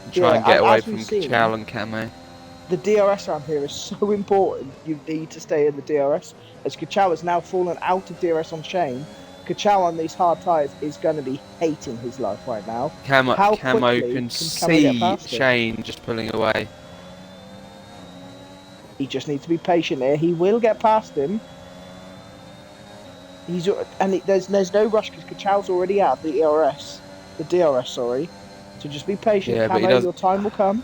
and try and get away from Kachow and Camo. The DRS around here is so important. You need to stay in the DRS. As Kachow has now fallen out of DRS on Shane, Kachow on these hard tyres is going to be hating his life right now. Camo can see Shane just pulling away. He just needs to be patient here. He will get past him. There's no rush because Kachow's already out the DRS, sorry. So just be patient, yeah, Camo, your time will come.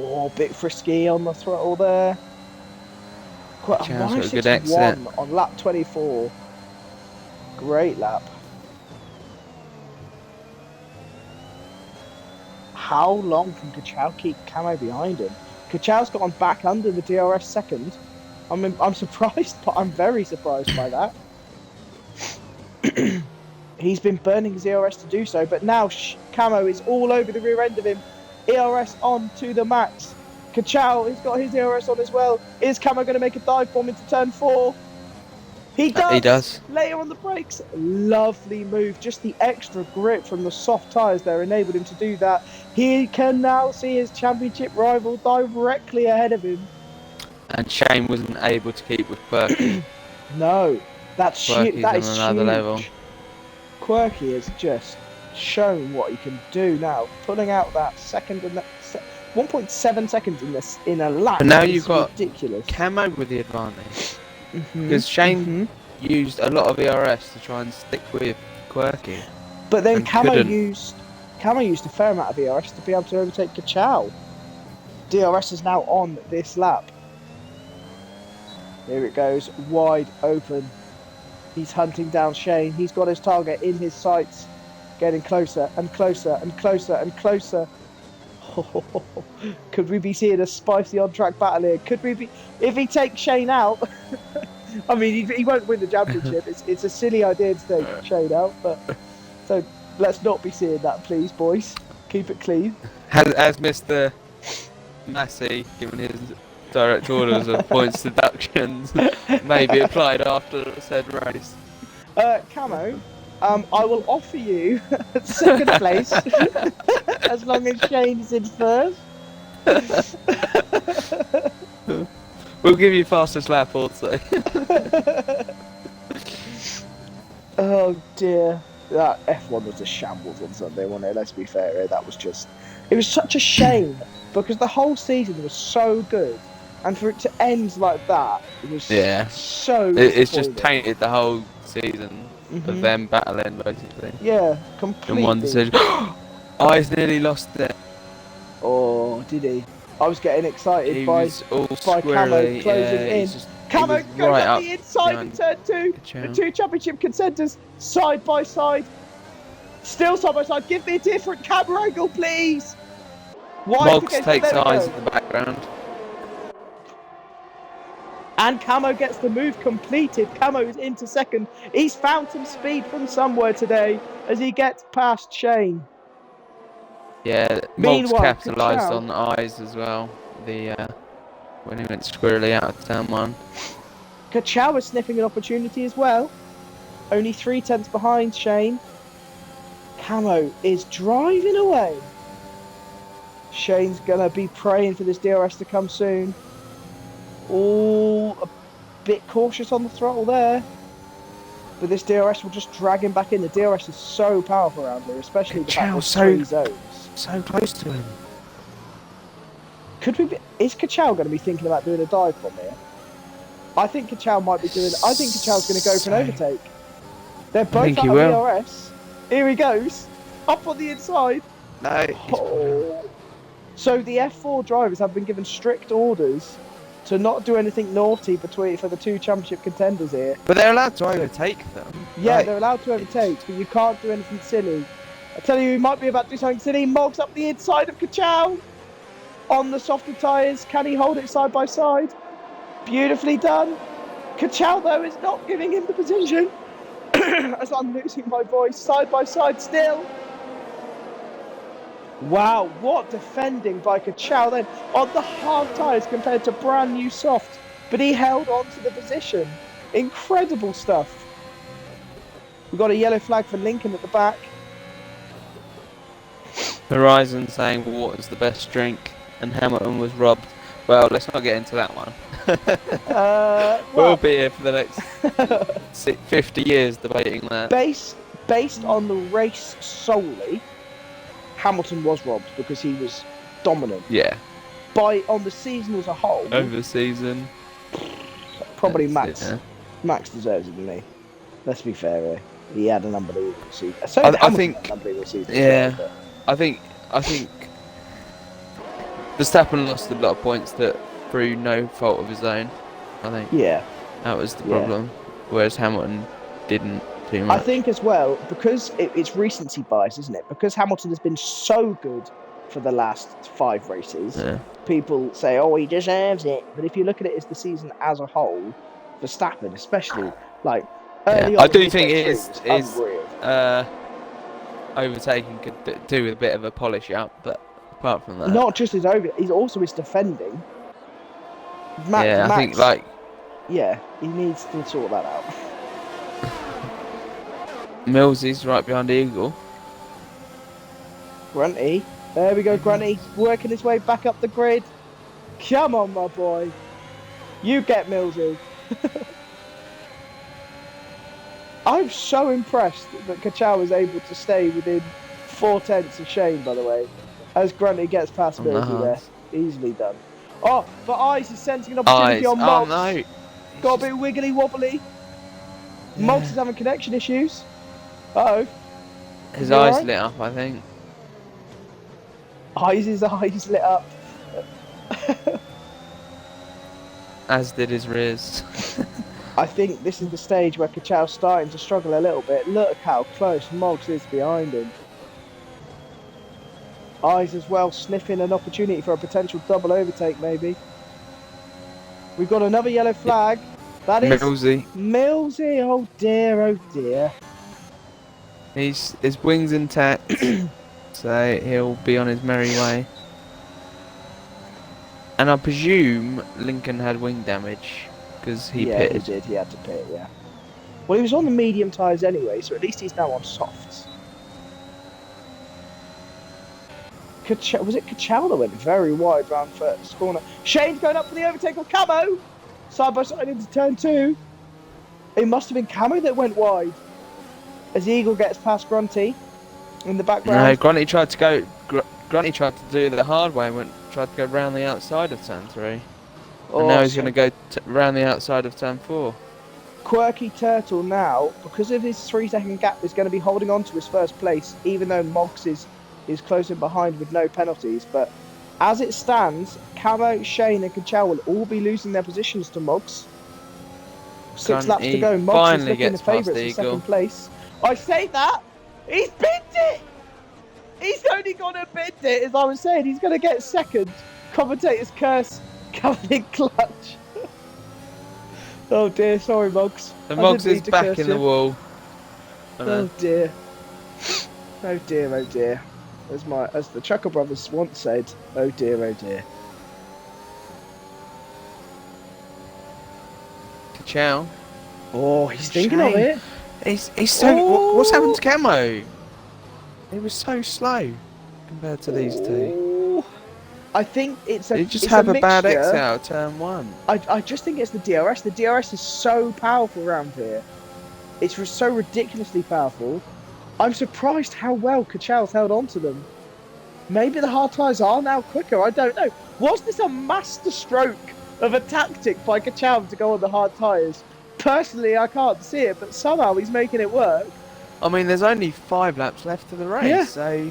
Oh, bit frisky on the throttle there. Quite a good exit on lap 24. Great lap. How long can Kachow keep Camo behind him? Kachow's gone back under the DRS second. I'm surprised, but I'm very surprised by that. He's been burning his ERS to do so, but now Camo is all over the rear end of him. ERS on to the max. Kachow has got his ERS on as well. Is Camo going to make a dive bomb into turn 4? He does. He does. Later on the brakes. Lovely move. Just the extra grip from the soft tyres there enabled him to do that. He can now see his championship rival directly ahead of him. And Shane wasn't able to keep with Quirky. No, that's huge. That is another huge. level. Quirky has just shown what he can do now, pulling out that second and 1.7 seconds in a lap. But now you've got ridiculous. Camo with the advantage because Shane used a lot of ERS to try and stick with Quirky. But then Camo used a fair amount of ERS to be able to overtake Kachow. DRS is now on this lap. Here it goes, wide open. He's hunting down Shane. He's got his target in his sights. Getting closer and closer and closer and closer. Could we be seeing a spicy on-track battle here? Could we be... If he takes Shane out... I mean, he won't win the championship. It's a silly idea to take Shane out, but... So, let's not be seeing that, please, boys. Keep it clean. Has Mr. Massey given his direct orders of points deductions maybe applied after said race? Camo, I will offer you second place as long as Shane is in first. We'll give you fastest lap also. Oh dear. That F1 was a shambles on Sunday, wasn't it? Let's be fair, that was just... It was such a shame because the whole season was so good, and for it to end like that, it was so It's just tainted the whole season of them battling, basically. Yeah, completely. In one decision. Eyes nearly lost it. Oh, did he? I was getting excited by Camo squirrely, closing in. Camo goes right up the inside in turn 2. The 2 championship contenders side by side. Still side by side. Give me a different camera angle, please. Moggs takes eyes in the background. And Camo gets the move completed. Camo is into second. He's found some speed from somewhere today as he gets past Shane. Yeah, Moggs capitalised on the eyes as well. When he went squirrely out of turn 1. Kachow was sniffing an opportunity as well. Only 3 tenths behind Shane. Camo is driving away. Shane's gonna be praying for this DRS to come soon. Oh, a bit cautious on the throttle there. But this DRS will just drag him back in. The DRS is so powerful around here, especially the fact there's 3 zones. So close to him. Is Kachow going to be thinking about doing a dive bomb here? I think Kachow might be doing... I think Kachow's going to go for an overtake. They're both out of DRS. Here he goes. Up on the inside. No. Oh. So the F4 drivers have been given strict orders to not do anything naughty for the 2 championship contenders here. But they're allowed to overtake them. Yeah, they're allowed to overtake, but you can't do anything silly. I tell you, he might be about to do something silly. Moggs up the inside of Kachow. On the softer tyres, can he hold it side by side? Beautifully done. Kachow, though, is not giving him the position. As I'm losing my voice, side by side still. Wow, what defending by Kachow then. On the hard tyres compared to brand new soft. But he held on to the position. Incredible stuff. We've got a yellow flag for Lincoln at the back. Horizon saying water's the best drink. And Hamilton was robbed. Well, let's not get into that one. We'll be here for the next 50 years debating that. Based on the race solely, Hamilton was robbed because he was dominant. Yeah. On the season as a whole. Over the season. Probably Max. Max deserves it, didn't he? Let's be fair here. He had an unbelievable season. I think. Had an unbelievable season. Yeah. Well, I think Verstappen lost a lot of points through no fault of his own. I think. Yeah. That was the problem. Whereas Hamilton didn't too much. I think as well, because it's recency bias, isn't it? Because Hamilton has been so good for the last 5 races, people say, oh, he deserves it. But if you look at it as the season as a whole, Verstappen especially, like, early on, I do think it is overtaking could do with a bit of a polish up, but apart from that... Not just his he's also his defending. I think, like... Yeah, he needs to sort that out. Millsy's right behind Eagle. Grunty. There we go, Grunty. Working his way back up the grid. Come on, my boy. You get Millsy. I'm so impressed that Kachow was able to stay within 4 tenths of Shane, by the way. As Grunty gets past Millsy there. Easily done. Oh, but Eyes is sensing an opportunity on Moggs. Oh, no. Got a bit wiggly wobbly. Yeah. Moggs is having connection issues. Uh-oh. His eyes lit up, I think. Eyes' eyes lit up. as did his rears. I think this is the stage where Kachow's starting to struggle a little bit. Look how close Moggs is behind him. Eyes as well, sniffing an opportunity for a potential double overtake, maybe. We've got another yellow flag. That is Millsy. Oh dear, oh dear. His wings intact, so he'll be on his merry way. And I presume Lincoln had wing damage because he pitted. Yeah, he did. He had to pit. Yeah. Well, he was on the medium tyres anyway, so at least he's now on softs. Was it Kachow that went very wide round first corner? Shane's going up for the overtake of Camo. Side by side into turn 2. It must have been Camo that went wide. As Eagle gets past Grunty in the background. No, Grunty tried to go. Grunty tried to do the hard way and tried to go round the outside of turn 3. And now he's going to go round the outside of turn 4. Quirky Turtle now, because of his 3-second gap, is going to be holding on to his first place, even though Moggs is close in behind with no penalties. But as it stands, Camo, Shane and Kachow will all be losing their positions to Moggs. 6 laps to go. Moggs is looking the favourites in second place. I say that! He's binned it! He's only going to bend it, as I was saying. He's going to get second. Commentator's curse covered in clutch. Oh dear, sorry Moggs. And Moggs is back in the wall. Oh dear. Oh dear, oh dear. As the Chuckle Brothers once said, oh dear, oh dear. Kachow. Oh, he's thinking of it. He's so. What's happened to Camo? He was so slow compared to these two. I think it's a. Did he just have a bad exit out of turn 1? I just think it's the DRS. The DRS is so powerful around here. It's so ridiculously powerful. I'm surprised how well Kachow's held on to them. Maybe the hard tyres are now quicker. I don't know. Was this a master stroke of a tactic by Kachow to go on the hard tyres? Personally, I can't see it, but somehow he's making it work. I mean, there's only 5 laps left of the race, so...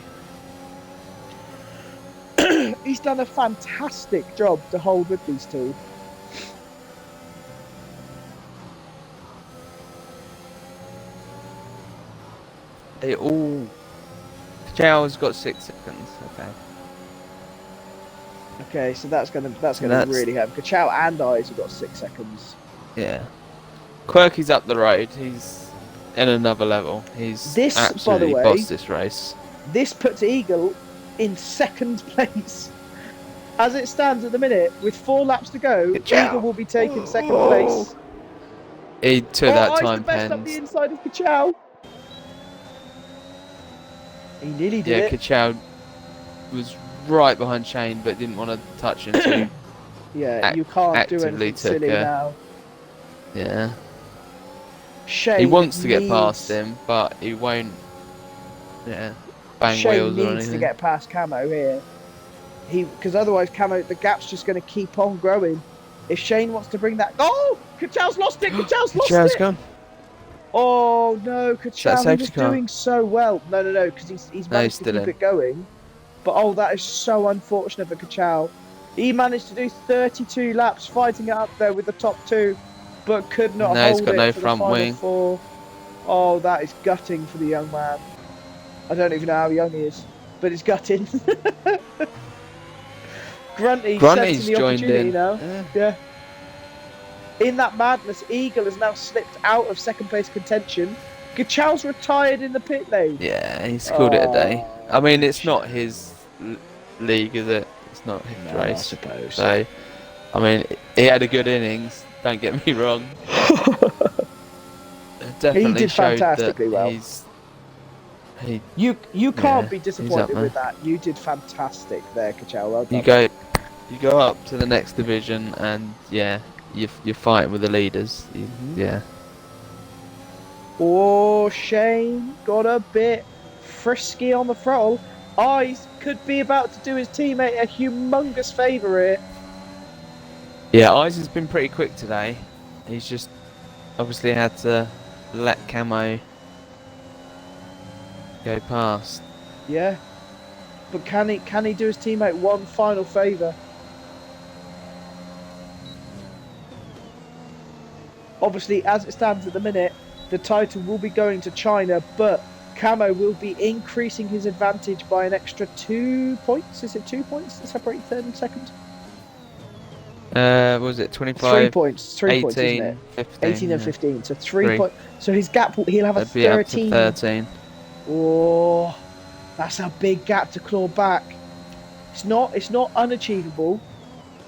He's done a fantastic job to hold with these two. They all... Kachow's got 6 seconds, okay. Okay, so that's gonna really help. Kachow and Eyes have got 6 seconds. Yeah. Quirky's up the road. He's in another level. He's absolutely bossed this race. This puts Eagle in second place. As it stands at the minute, with 4 laps to go, Eagle will be taking second place. He took that time the best up the inside of Kachow. He nearly did it. Yeah, Kachow was right behind Shane, but didn't want to touch him too. Yeah, you can't do anything silly now. Yeah. Shane he wants to get past him, but he won't. Yeah, bang Shane wheels or anything. needs to get past Camo here. Because otherwise, Camo, the gap's just going to keep on growing. If Shane wants to bring that, oh, Kachow's lost it. Kachow's gone. Oh no, Kachow was doing so well. No, because he's managed to keep it going. But oh, that is so unfortunate for Kachow. He managed to do 32 laps, fighting it up there with the top 2. But could not hold he's got it no for front the final wing. 4. Oh, that is gutting for the young man. I don't even know how young he is, but it's gutting. Grunty's joined in now. Yeah. In that madness, Eagle has now slipped out of second place contention. Kachow's retired in the pit lane. Yeah, he's called it a day. I mean, it's not his league, is it? It's not his race. I suppose. So, I mean, he had a good innings. Don't get me wrong. Definitely he did fantastically well. You can't be disappointed with that. You did fantastic there, Kachow. Well done. You go up to the next division, and yeah, you're fighting with the leaders. Yeah. Oh, Shane got a bit frisky on the throttle. Eyes could be about to do his teammate a humongous favour here. Yeah, Eyes has been pretty quick today. He's just obviously had to let Camo go past. Yeah, but can he do his teammate one final favour? Obviously, as it stands at the minute, the title will be going to China, but Camo will be increasing his advantage by an extra 2 points. Is it 2 points to separate third and second? What was it 3 25, points. 3 points, isn't it? 18, 15? 18 and Yeah. 15. So 3 Three. points. So his gap, he'll have a That'd be up to 13. 13. Oh, that's a big gap to claw back. It's not unachievable,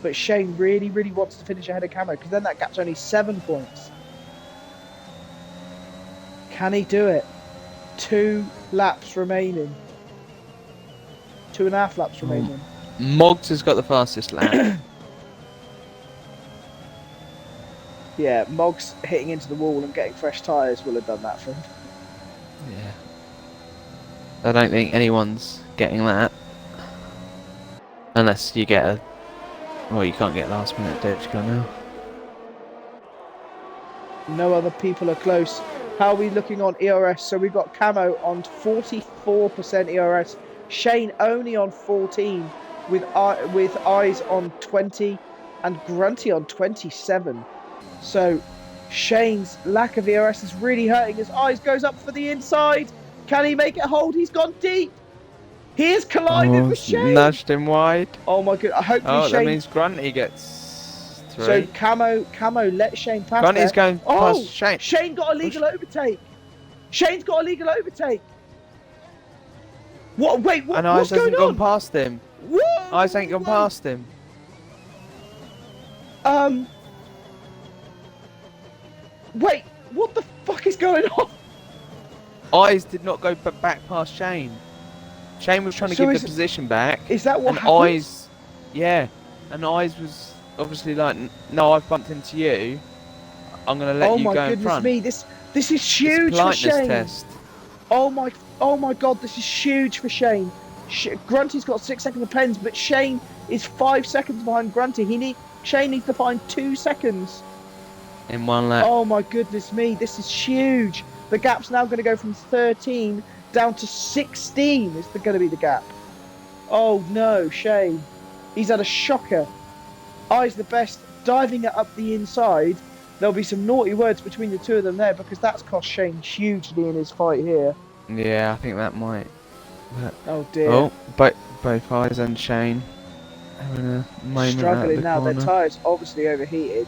but Shane really, really wants to finish ahead of Camo because then that gap's only 7 points. Can he do it? 2 laps remaining. 2.5 laps remaining. Moggs has got the fastest lap. Yeah, Moggs hitting into the wall and getting fresh tyres will have done that for him. Yeah. I don't think anyone's getting that. Unless you get a... Well, you can't get last minute ditch gun now. No other people are close. How are we looking on ERS? So we've got Camo on 44% ERS. Shane only on 14 with Eyes on 20 and Grunty on 27. So Shane's lack of ERS is really hurting as Eyes goes up for the inside. Can he make it hold? He's gone deep. He has collided with Shane. Nudged him wide. Oh my god. Hopefully Shane... that means Grunty gets 3. So Camo let Shane pass. Grunty's there. going past Shane. Shane got a legal overtake. Shane's got a legal overtake. What? Wait, And what's Eyes hasn't going on? gone past him. Whoa, Eyes ain't gone past him. Wait, what the fuck is going on? Eyes did not go back past Shane. Shane was trying to give the position back. Is that what and happened? Eyes, yeah, and Eyes was obviously like, no, I've bumped into you. I'm gonna let you go in front. Oh my goodness me! This is huge it's a for Shane. test. Oh my god! This is huge for Shane. Grunty's got 6 seconds of pens, but Shane is 5 seconds behind Grunty. Shane needs to find 2 seconds in 1 lap. Oh my goodness me! This is huge. The gap's now going to go from 13 down to 16. Is going to be the gap. Oh no, Shane. He's had a shocker. Eyes the best, diving it up the inside. There'll be some naughty words between the two of them there because that's cost Shane hugely in his fight here. Yeah, I think that might. But... Oh dear. Oh, both Eyes and Shane having a moment struggling now. corner. Their tyres obviously overheated.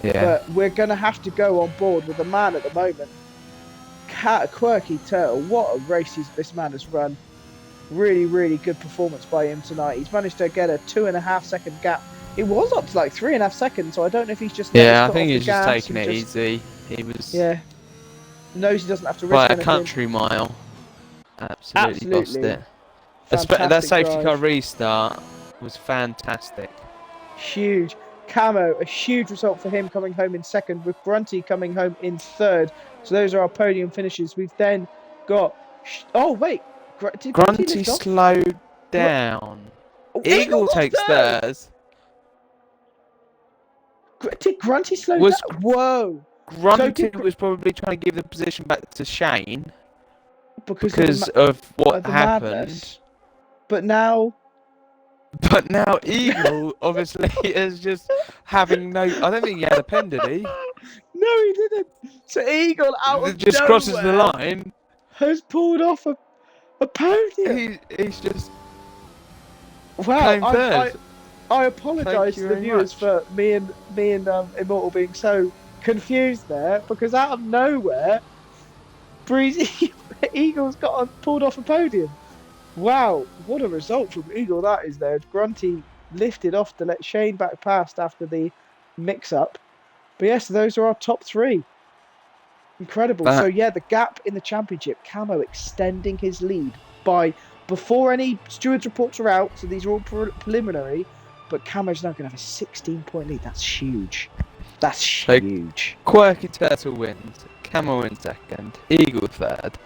Yeah. But we're going to have to go on board with the man at the moment. Quirky Turtle. What a race this man has run. Really, really good performance by him tonight. He's managed to get a 2.5 second gap. It was up to like 3.5 seconds, so I don't know if he's just... Yeah, I think he's just taking it easy. He was... Yeah. Knows he doesn't have to risk by a anything. Country mile. Absolutely bossed it. Fantastic that safety drive. car restart was fantastic. Huge. Camo, a huge result for him coming home in second, with Grunty coming home in third. So those are our podium finishes. We've then got... Oh, wait. Did Grunty slowed down. Eagle takes theirs. Did Grunty slow down? Whoa. Grunty was probably trying to give the position back to Shane because of what happened. Madness. But now Eagle obviously is just having no... I don't think he had a pen, did he? No, he didn't. So Eagle out of just crosses the line. Has pulled off a podium. He's just... Wow, I apologise to the viewers for me and Immortal being so confused there, because out of nowhere, Breezy Eagle's pulled off a podium. Wow, what a result from Eagle that is there. Grunty lifted off to let Shane back past after the mix-up. But yes, those are our top 3. Incredible. So yeah, the gap in the championship, Camo extending his lead by... Before any stewards' reports are out, so these are all preliminary, but Camo's now going to have a 16-point lead. That's huge. That's huge. Quirky Turtle wins. Camo in second. Eagle third.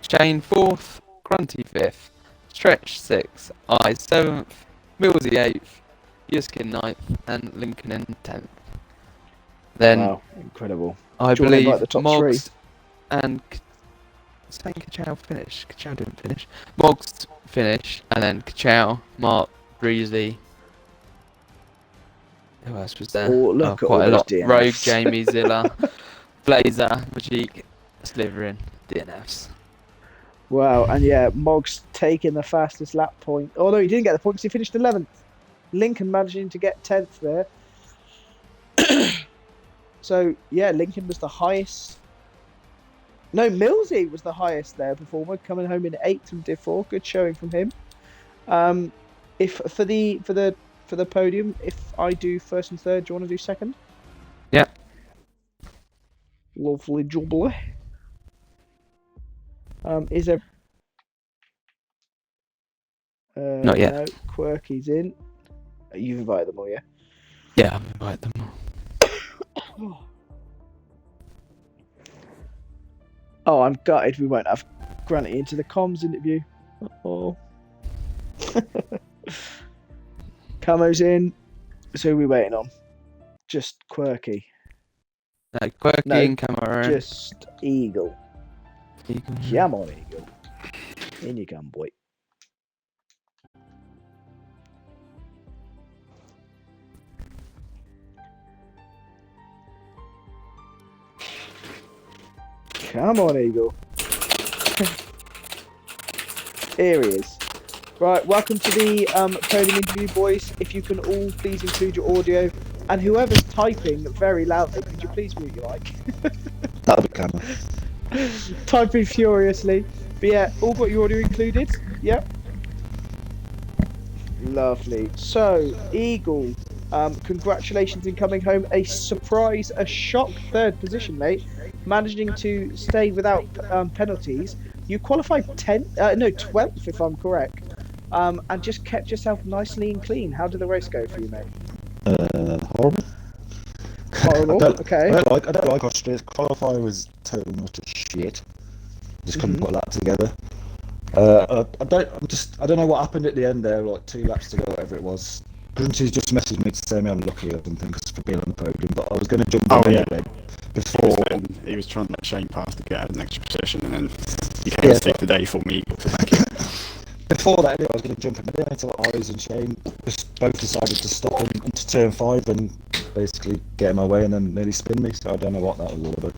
Shane fourth. Grunty fifth. Stretch 6th, Eyes 7th, Millsy 8th, Yuskin 9th, and Lincoln in 10th. Then, wow, incredible. I believe Moggs and Kachow finished. Kachow didn't finish. Moggs finished, and then Kachow, Mark, Breezy. Who else was there? Oh, look at all quite a those lot. Rogue, DNFs. Jamie, Zilla, Blazer, Majik, Sliverin, DNFs. Wow, and yeah, Moggs taking the fastest lap point. Oh no, he didn't get the point because he finished 11th. Lincoln managing to get 10th there. So yeah, Lincoln was the highest. No, Millsy was the highest there performer, coming home in 8th from Div 4. Good showing from him. If for the podium, if I do first and third, do you want to do second? Yeah. Lovely jubbly. Is there? Not yet. No, Quirky's in. You've invited them all, yeah? Yeah, I've invited them all. Oh, I'm gutted we won't have Granny into the comms interview. Oh. Camo's in. So who are we waiting on? Just Quirky. No, Quirky No, and Cameron. Just Eagle. Come on, Eagle. In you come, boy. Come on, Eagle. Here he is. Right, welcome to the podium interview, boys. If you can all please include your audio. And whoever's typing very loudly, could you please mute your mic? That'll be camera. Typing furiously. But yeah, all got your audio included? Yep. Lovely. So, Eagle, congratulations in coming home. A surprise, a shock third position, mate. Managing to stay without penalties. You qualified 12th, if I'm correct. And just kept yourself nicely and clean. How did the race go for you, mate? Horrible. Horrible. Okay. I don't like Austria. Qualifying was total much of shit. Just couldn't put that together. I don't know what happened at the end there. Like 2 laps to go, whatever it was. Grunty's just messaged me to say me unlucky or something for being on the podium. But I was going to jump on anyway. Before he was trying to let Shane pass to get out an extra position, and then he came to take the day for me. Before that, anyway, I was going to jump in there until Eyes and Shane just both decided to stop him into turn 5 and basically get in my way and then nearly spin me. So I don't know what that was all about.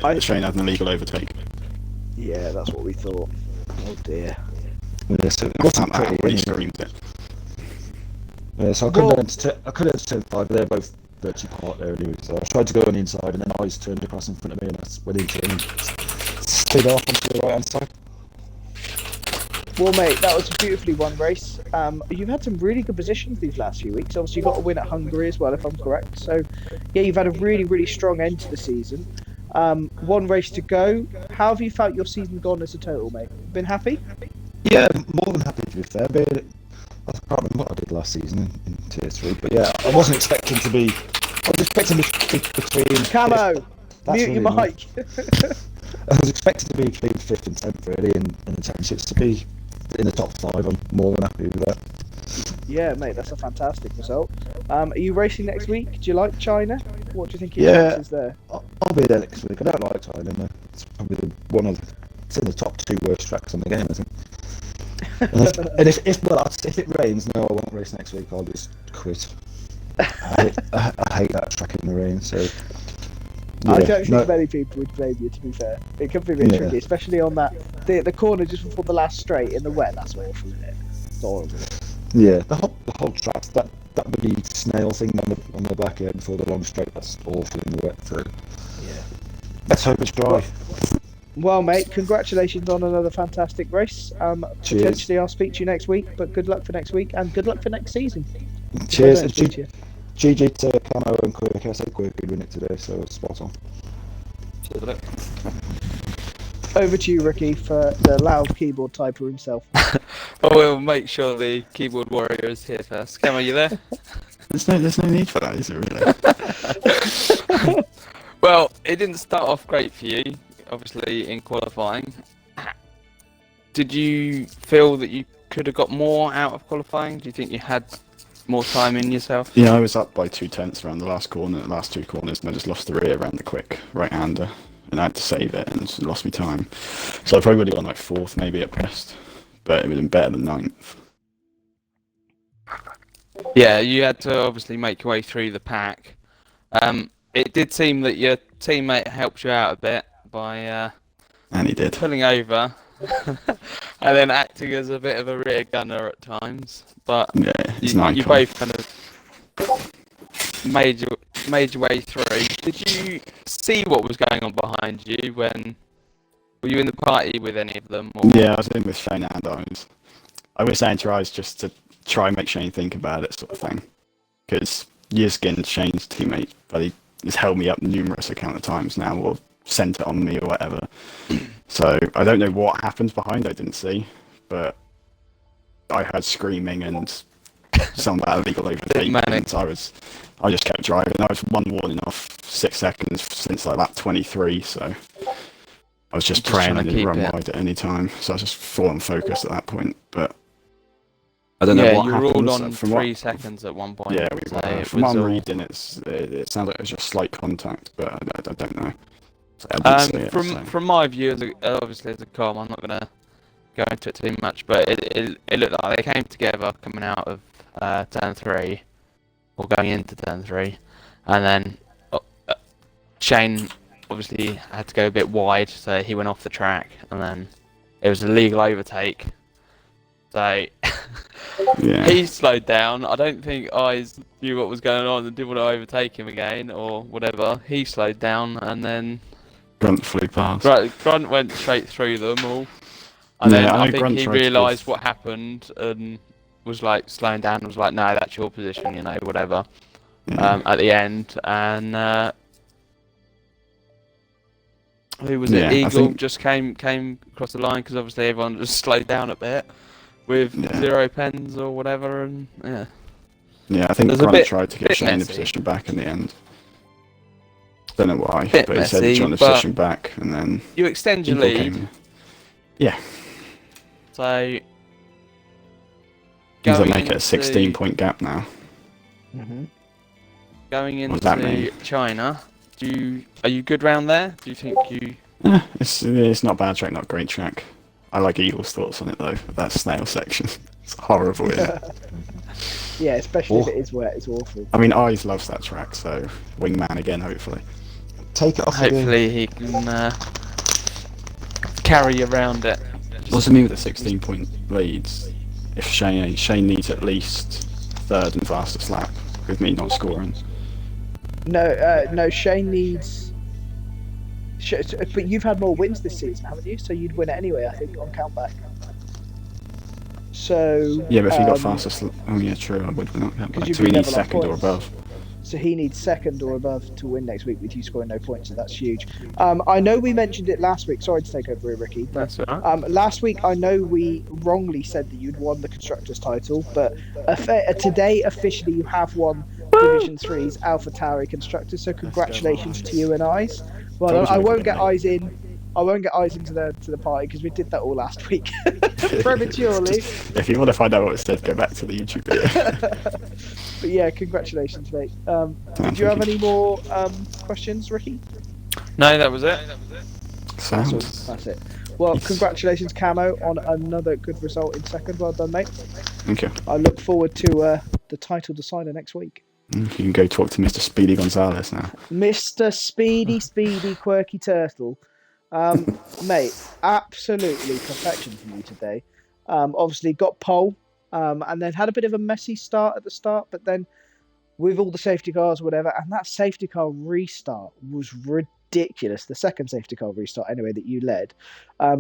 But Shane had an illegal overtake. Yeah, that's what we thought. Oh dear. Yeah, so it wasn't pretty. He screamed it. Yeah, so I couldn't enter turn 5, but they're both virtually parked there anyway. So I tried to go on the inside, and then Eyes turned across in front of me, and I went into him and slid off onto the right hand side. Well, mate, that was a beautifully won race. You've had some really good positions these last few weeks. Obviously, you got a win at Hungary as well, if I'm correct. So, yeah, you've had a really, really strong end to the season. 1 race to go. How have you felt your season gone as a total, mate? Been happy? Yeah, more than happy to be fair. But I can't remember what I did last season in Tier 3, but yeah, I wasn't expecting to be. I was expecting to be between. Camo, mute your mic. I was expecting to be between 5th and 10th really in the championships. To be in the top 5, I'm more than happy with that. Yeah, mate, that's a fantastic result. Are you racing next week? Do you like China? What do you think your chances there? I'll be there next week. I don't like Thailand though. It's probably it's in the top 2 worst tracks on the game, I think. And if it rains, no, I won't race next week. I'll just quit. I hate that track in the rain. So yeah, I don't think many people would blame you. To be fair, it can be a bit tricky, especially on that the corner just before the last straight in the wet. That's awful, isn't it? It's horrible. Yeah, the whole track, that bloody snail thing on the back end before the long straight. That's awful in the wet. So yeah, let's hope it's dry. Well, mate, congratulations on another fantastic race. Potentially, I'll speak to you next week, but good luck for next week and good luck for next season. Cheers. GG to Camo and Quirky. I said Quirky win it today, so it's spot on. Cheers. Over to you, Ricky, for the loud keyboard typer himself. Oh, we'll make sure the keyboard warrior is here first. Cam, are you there? There's no need for that, is there really? Well, it didn't start off great for you, obviously, in qualifying. Did you feel that you could have got more out of qualifying? Do you think you had more time in yourself? Yeah, I was up by 2/10 around the last 2 corners, and I just lost the rear around the quick right-hander, and I had to save it, and just lost me time. So I probably would have gone like 4th, maybe at best, but it would have been better than 9th. Yeah, you had to obviously make your way through the pack. It did seem that your teammate helped you out a bit by And he did. pulling over and then acting as a bit of a rear gunner at times. But Yeah, he's an you icon. both kind of made your way through. Did you see what was going on behind you when? Were you in the party with any of them? Or? Yeah, I was in with Shane and I was saying to Rise just to try and make Shane think about it, sort of thing. Because Yizkin, Shane's teammate, but he's held me up numerous amount of times now, or sent it on me or whatever. So I don't know what happened behind. I didn't see, but I heard screaming and some illegal overtaking. And I just kept driving. I was one warning off 6 seconds since like lap 23, so I was just praying I didn't run wide at any time. So I was just full on focused at that point. But I don't know what happened. Yeah, you were all on 3 seconds at one point. Yeah, we were. From what I'm reading, it sounds like it was just slight contact, but I don't know. So I didn't see it, from my view, obviously as a com, I'm not going to go into it too much, but it looked like they came together coming out of turn 3, or going into turn 3, and then Shane obviously had to go a bit wide, so he went off the track, and then it was a legal overtake. So yeah. He slowed down. I don't think Eyes knew what was going on and didn't want to overtake him again or whatever. He slowed down and then Grunt flew past. Grunt went straight through them all. And then I think he realised what happened and was like slowing down and was like, no, that's your position, whatever. Yeah. At the end, and who was it? Eagle just came across the line because obviously everyone just slowed down a bit with 0 pens or whatever, and yeah. Yeah, I think Grunt tried to get Shane the position back in the end. Don't know why, but he said he wanted the position back, and then you extend your lead. Yeah. So does that make it a 16-point gap now? Mm-hmm. Going into China, are you good round there? Do you think you? It's not a bad track, not a great track. I like Eagle's thoughts on it though. That snail section, it's horrible. Yeah, especially if it is wet, it's awful. I mean, Eyes loves that track, so wingman again, hopefully. Take it off. Hopefully he can carry around it. What's it mean with the 16-point leads? If Shane needs at least third and fastest lap with me not scoring. No, Shane needs. But you've had more wins this season, haven't you? So you'd win it anyway, I think, on countback. So yeah, but if he got fastest, oh yeah, true, I would win on countback. So he needs second or above. So he needs second or above to win next week with you scoring no points, so that's huge. I know we mentioned it last week. Sorry to take over here, Ricky. That's all right. Last week, I know we wrongly said that you'd won the Constructors' title, but today, officially, you have won Division 3's Alpha Tauri Constructors, so congratulations to you and Eyes. Well, I won't get Eyes in. I won't get Eyes into the party because we did that all last week prematurely. If you want to find out what it said, go back to the YouTube video. But yeah, congratulations, mate. Do you have any more questions, Ricky? No, that was it. Sounds. That's it. Well, congratulations, Camo, on another good result in second. Well done, mate. Thank you. I look forward to the title decider next week. You can go talk to Mr. Speedy Gonzalez now. Mr. Speedy Quirky Turtle. Mate, absolutely perfection from you today. Obviously got pole, and then had a bit of a messy start at the start, but then with all the safety cars, whatever, and that safety car restart was ridiculous. The second safety car restart, anyway, that you led,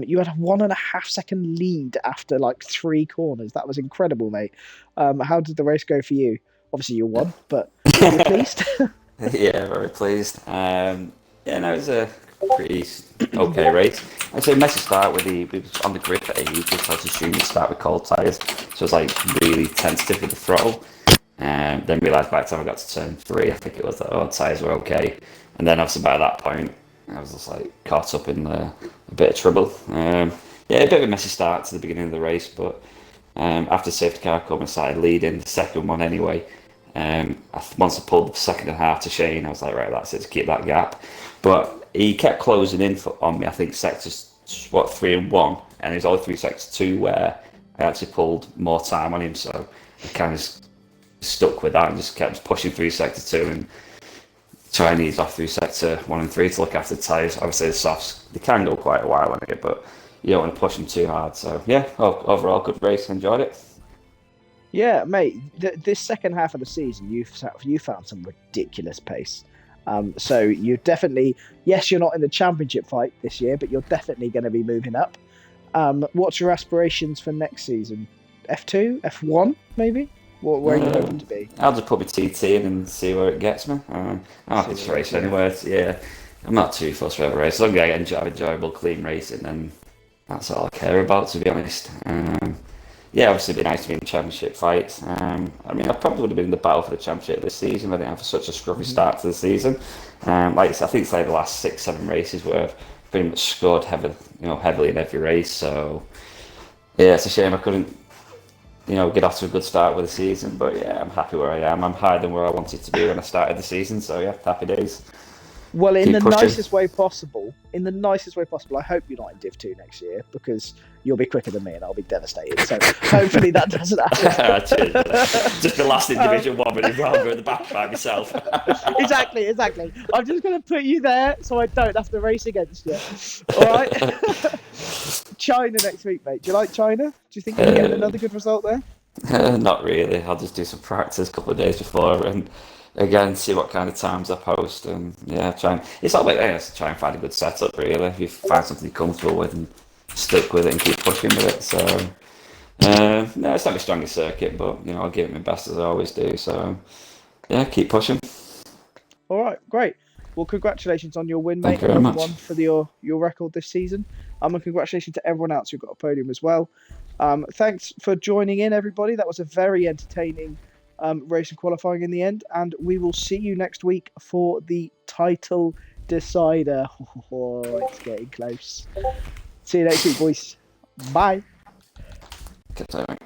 you had a 1.5 second lead after like 3 corners. That was incredible, mate. How did the race go for you? Obviously you won, but are you pleased? Yeah, very pleased. It was a pretty okay race. I'd say messy start we was on the grid for ages, just assumed to start with cold tyres, so it was like really tentative with the throttle. Then realised by the time I got to turn 3, I think it was that tyres were okay. And then obviously by that point, I was just like caught up in a bit of trouble. A bit of a messy start to the beginning of the race, but after the safety car come and started leading the second one anyway, once I pulled the second and a half to Shane, I was like, right, that's it, to keep that gap. But he kept closing in on me, I think sectors 3 and 1, and there's only 3 sectors 2 where I actually pulled more time on him, so I kind of stuck with that and just kept pushing through sector 2 and trying to ease off through sector 1 and 3 to look after the tyres. Obviously, the softs, they can go quite a while on it, but you don't want to push them too hard. So, yeah, overall, good race. Enjoyed it. Yeah, mate. This second half of the season, you found some ridiculous pace. So you definitely, yes, you're not in the championship fight this year, but you're definitely going to be moving up. What's your aspirations for next season? F2, F1, maybe? Where are you hoping to be? I'll just put my TT in and see where it gets me. I'm happy to race anywhere. Yeah, I'm not too fussed for every race. As long as I have enjoyable, clean racing, then that's all I care about, to be honest. Yeah, obviously it'd be nice to be in championship fights. I mean, I probably would have been in the battle for the championship this season, but I didn't have such a scruffy start to the season. Like I said, I think it's like the last 6-7 races where I've pretty much scored heavily in every race. So yeah, it's a shame I couldn't, get off to a good start with the season. But yeah, I'm happy where I am. I'm higher than where I wanted to be when I started the season. So yeah, happy days. Well, in Keep the pushing. nicest way possible, I hope you're not in Div 2 next year, because you'll be quicker than me and I'll be devastated. So hopefully that doesn't happen. Just the last in Division 1, but rather at the back by myself. Exactly. I'm just going to put you there so I don't have to race against you. All right? China next week, mate. Do you like China? Do you think you'll get another good result there? Not really. I'll just do some practice a couple of days before and again see what kind of times I post and it's all about try and find a good setup really. If you find something you're comfortable with and stick with it and keep pushing with it. So no, it's not my strongest circuit, but I'll give it my best as I always do. So yeah, keep pushing. All right, great. Well, congratulations on your win, Thank mate. you very much. One for your record this season. And congratulations to everyone else who got a podium as well. Thanks for joining in, everybody. That was a very entertaining race and qualifying in the end. And we will see you next week for the title decider. Oh, it's getting close. See you next week, boys. Bye. Good timing.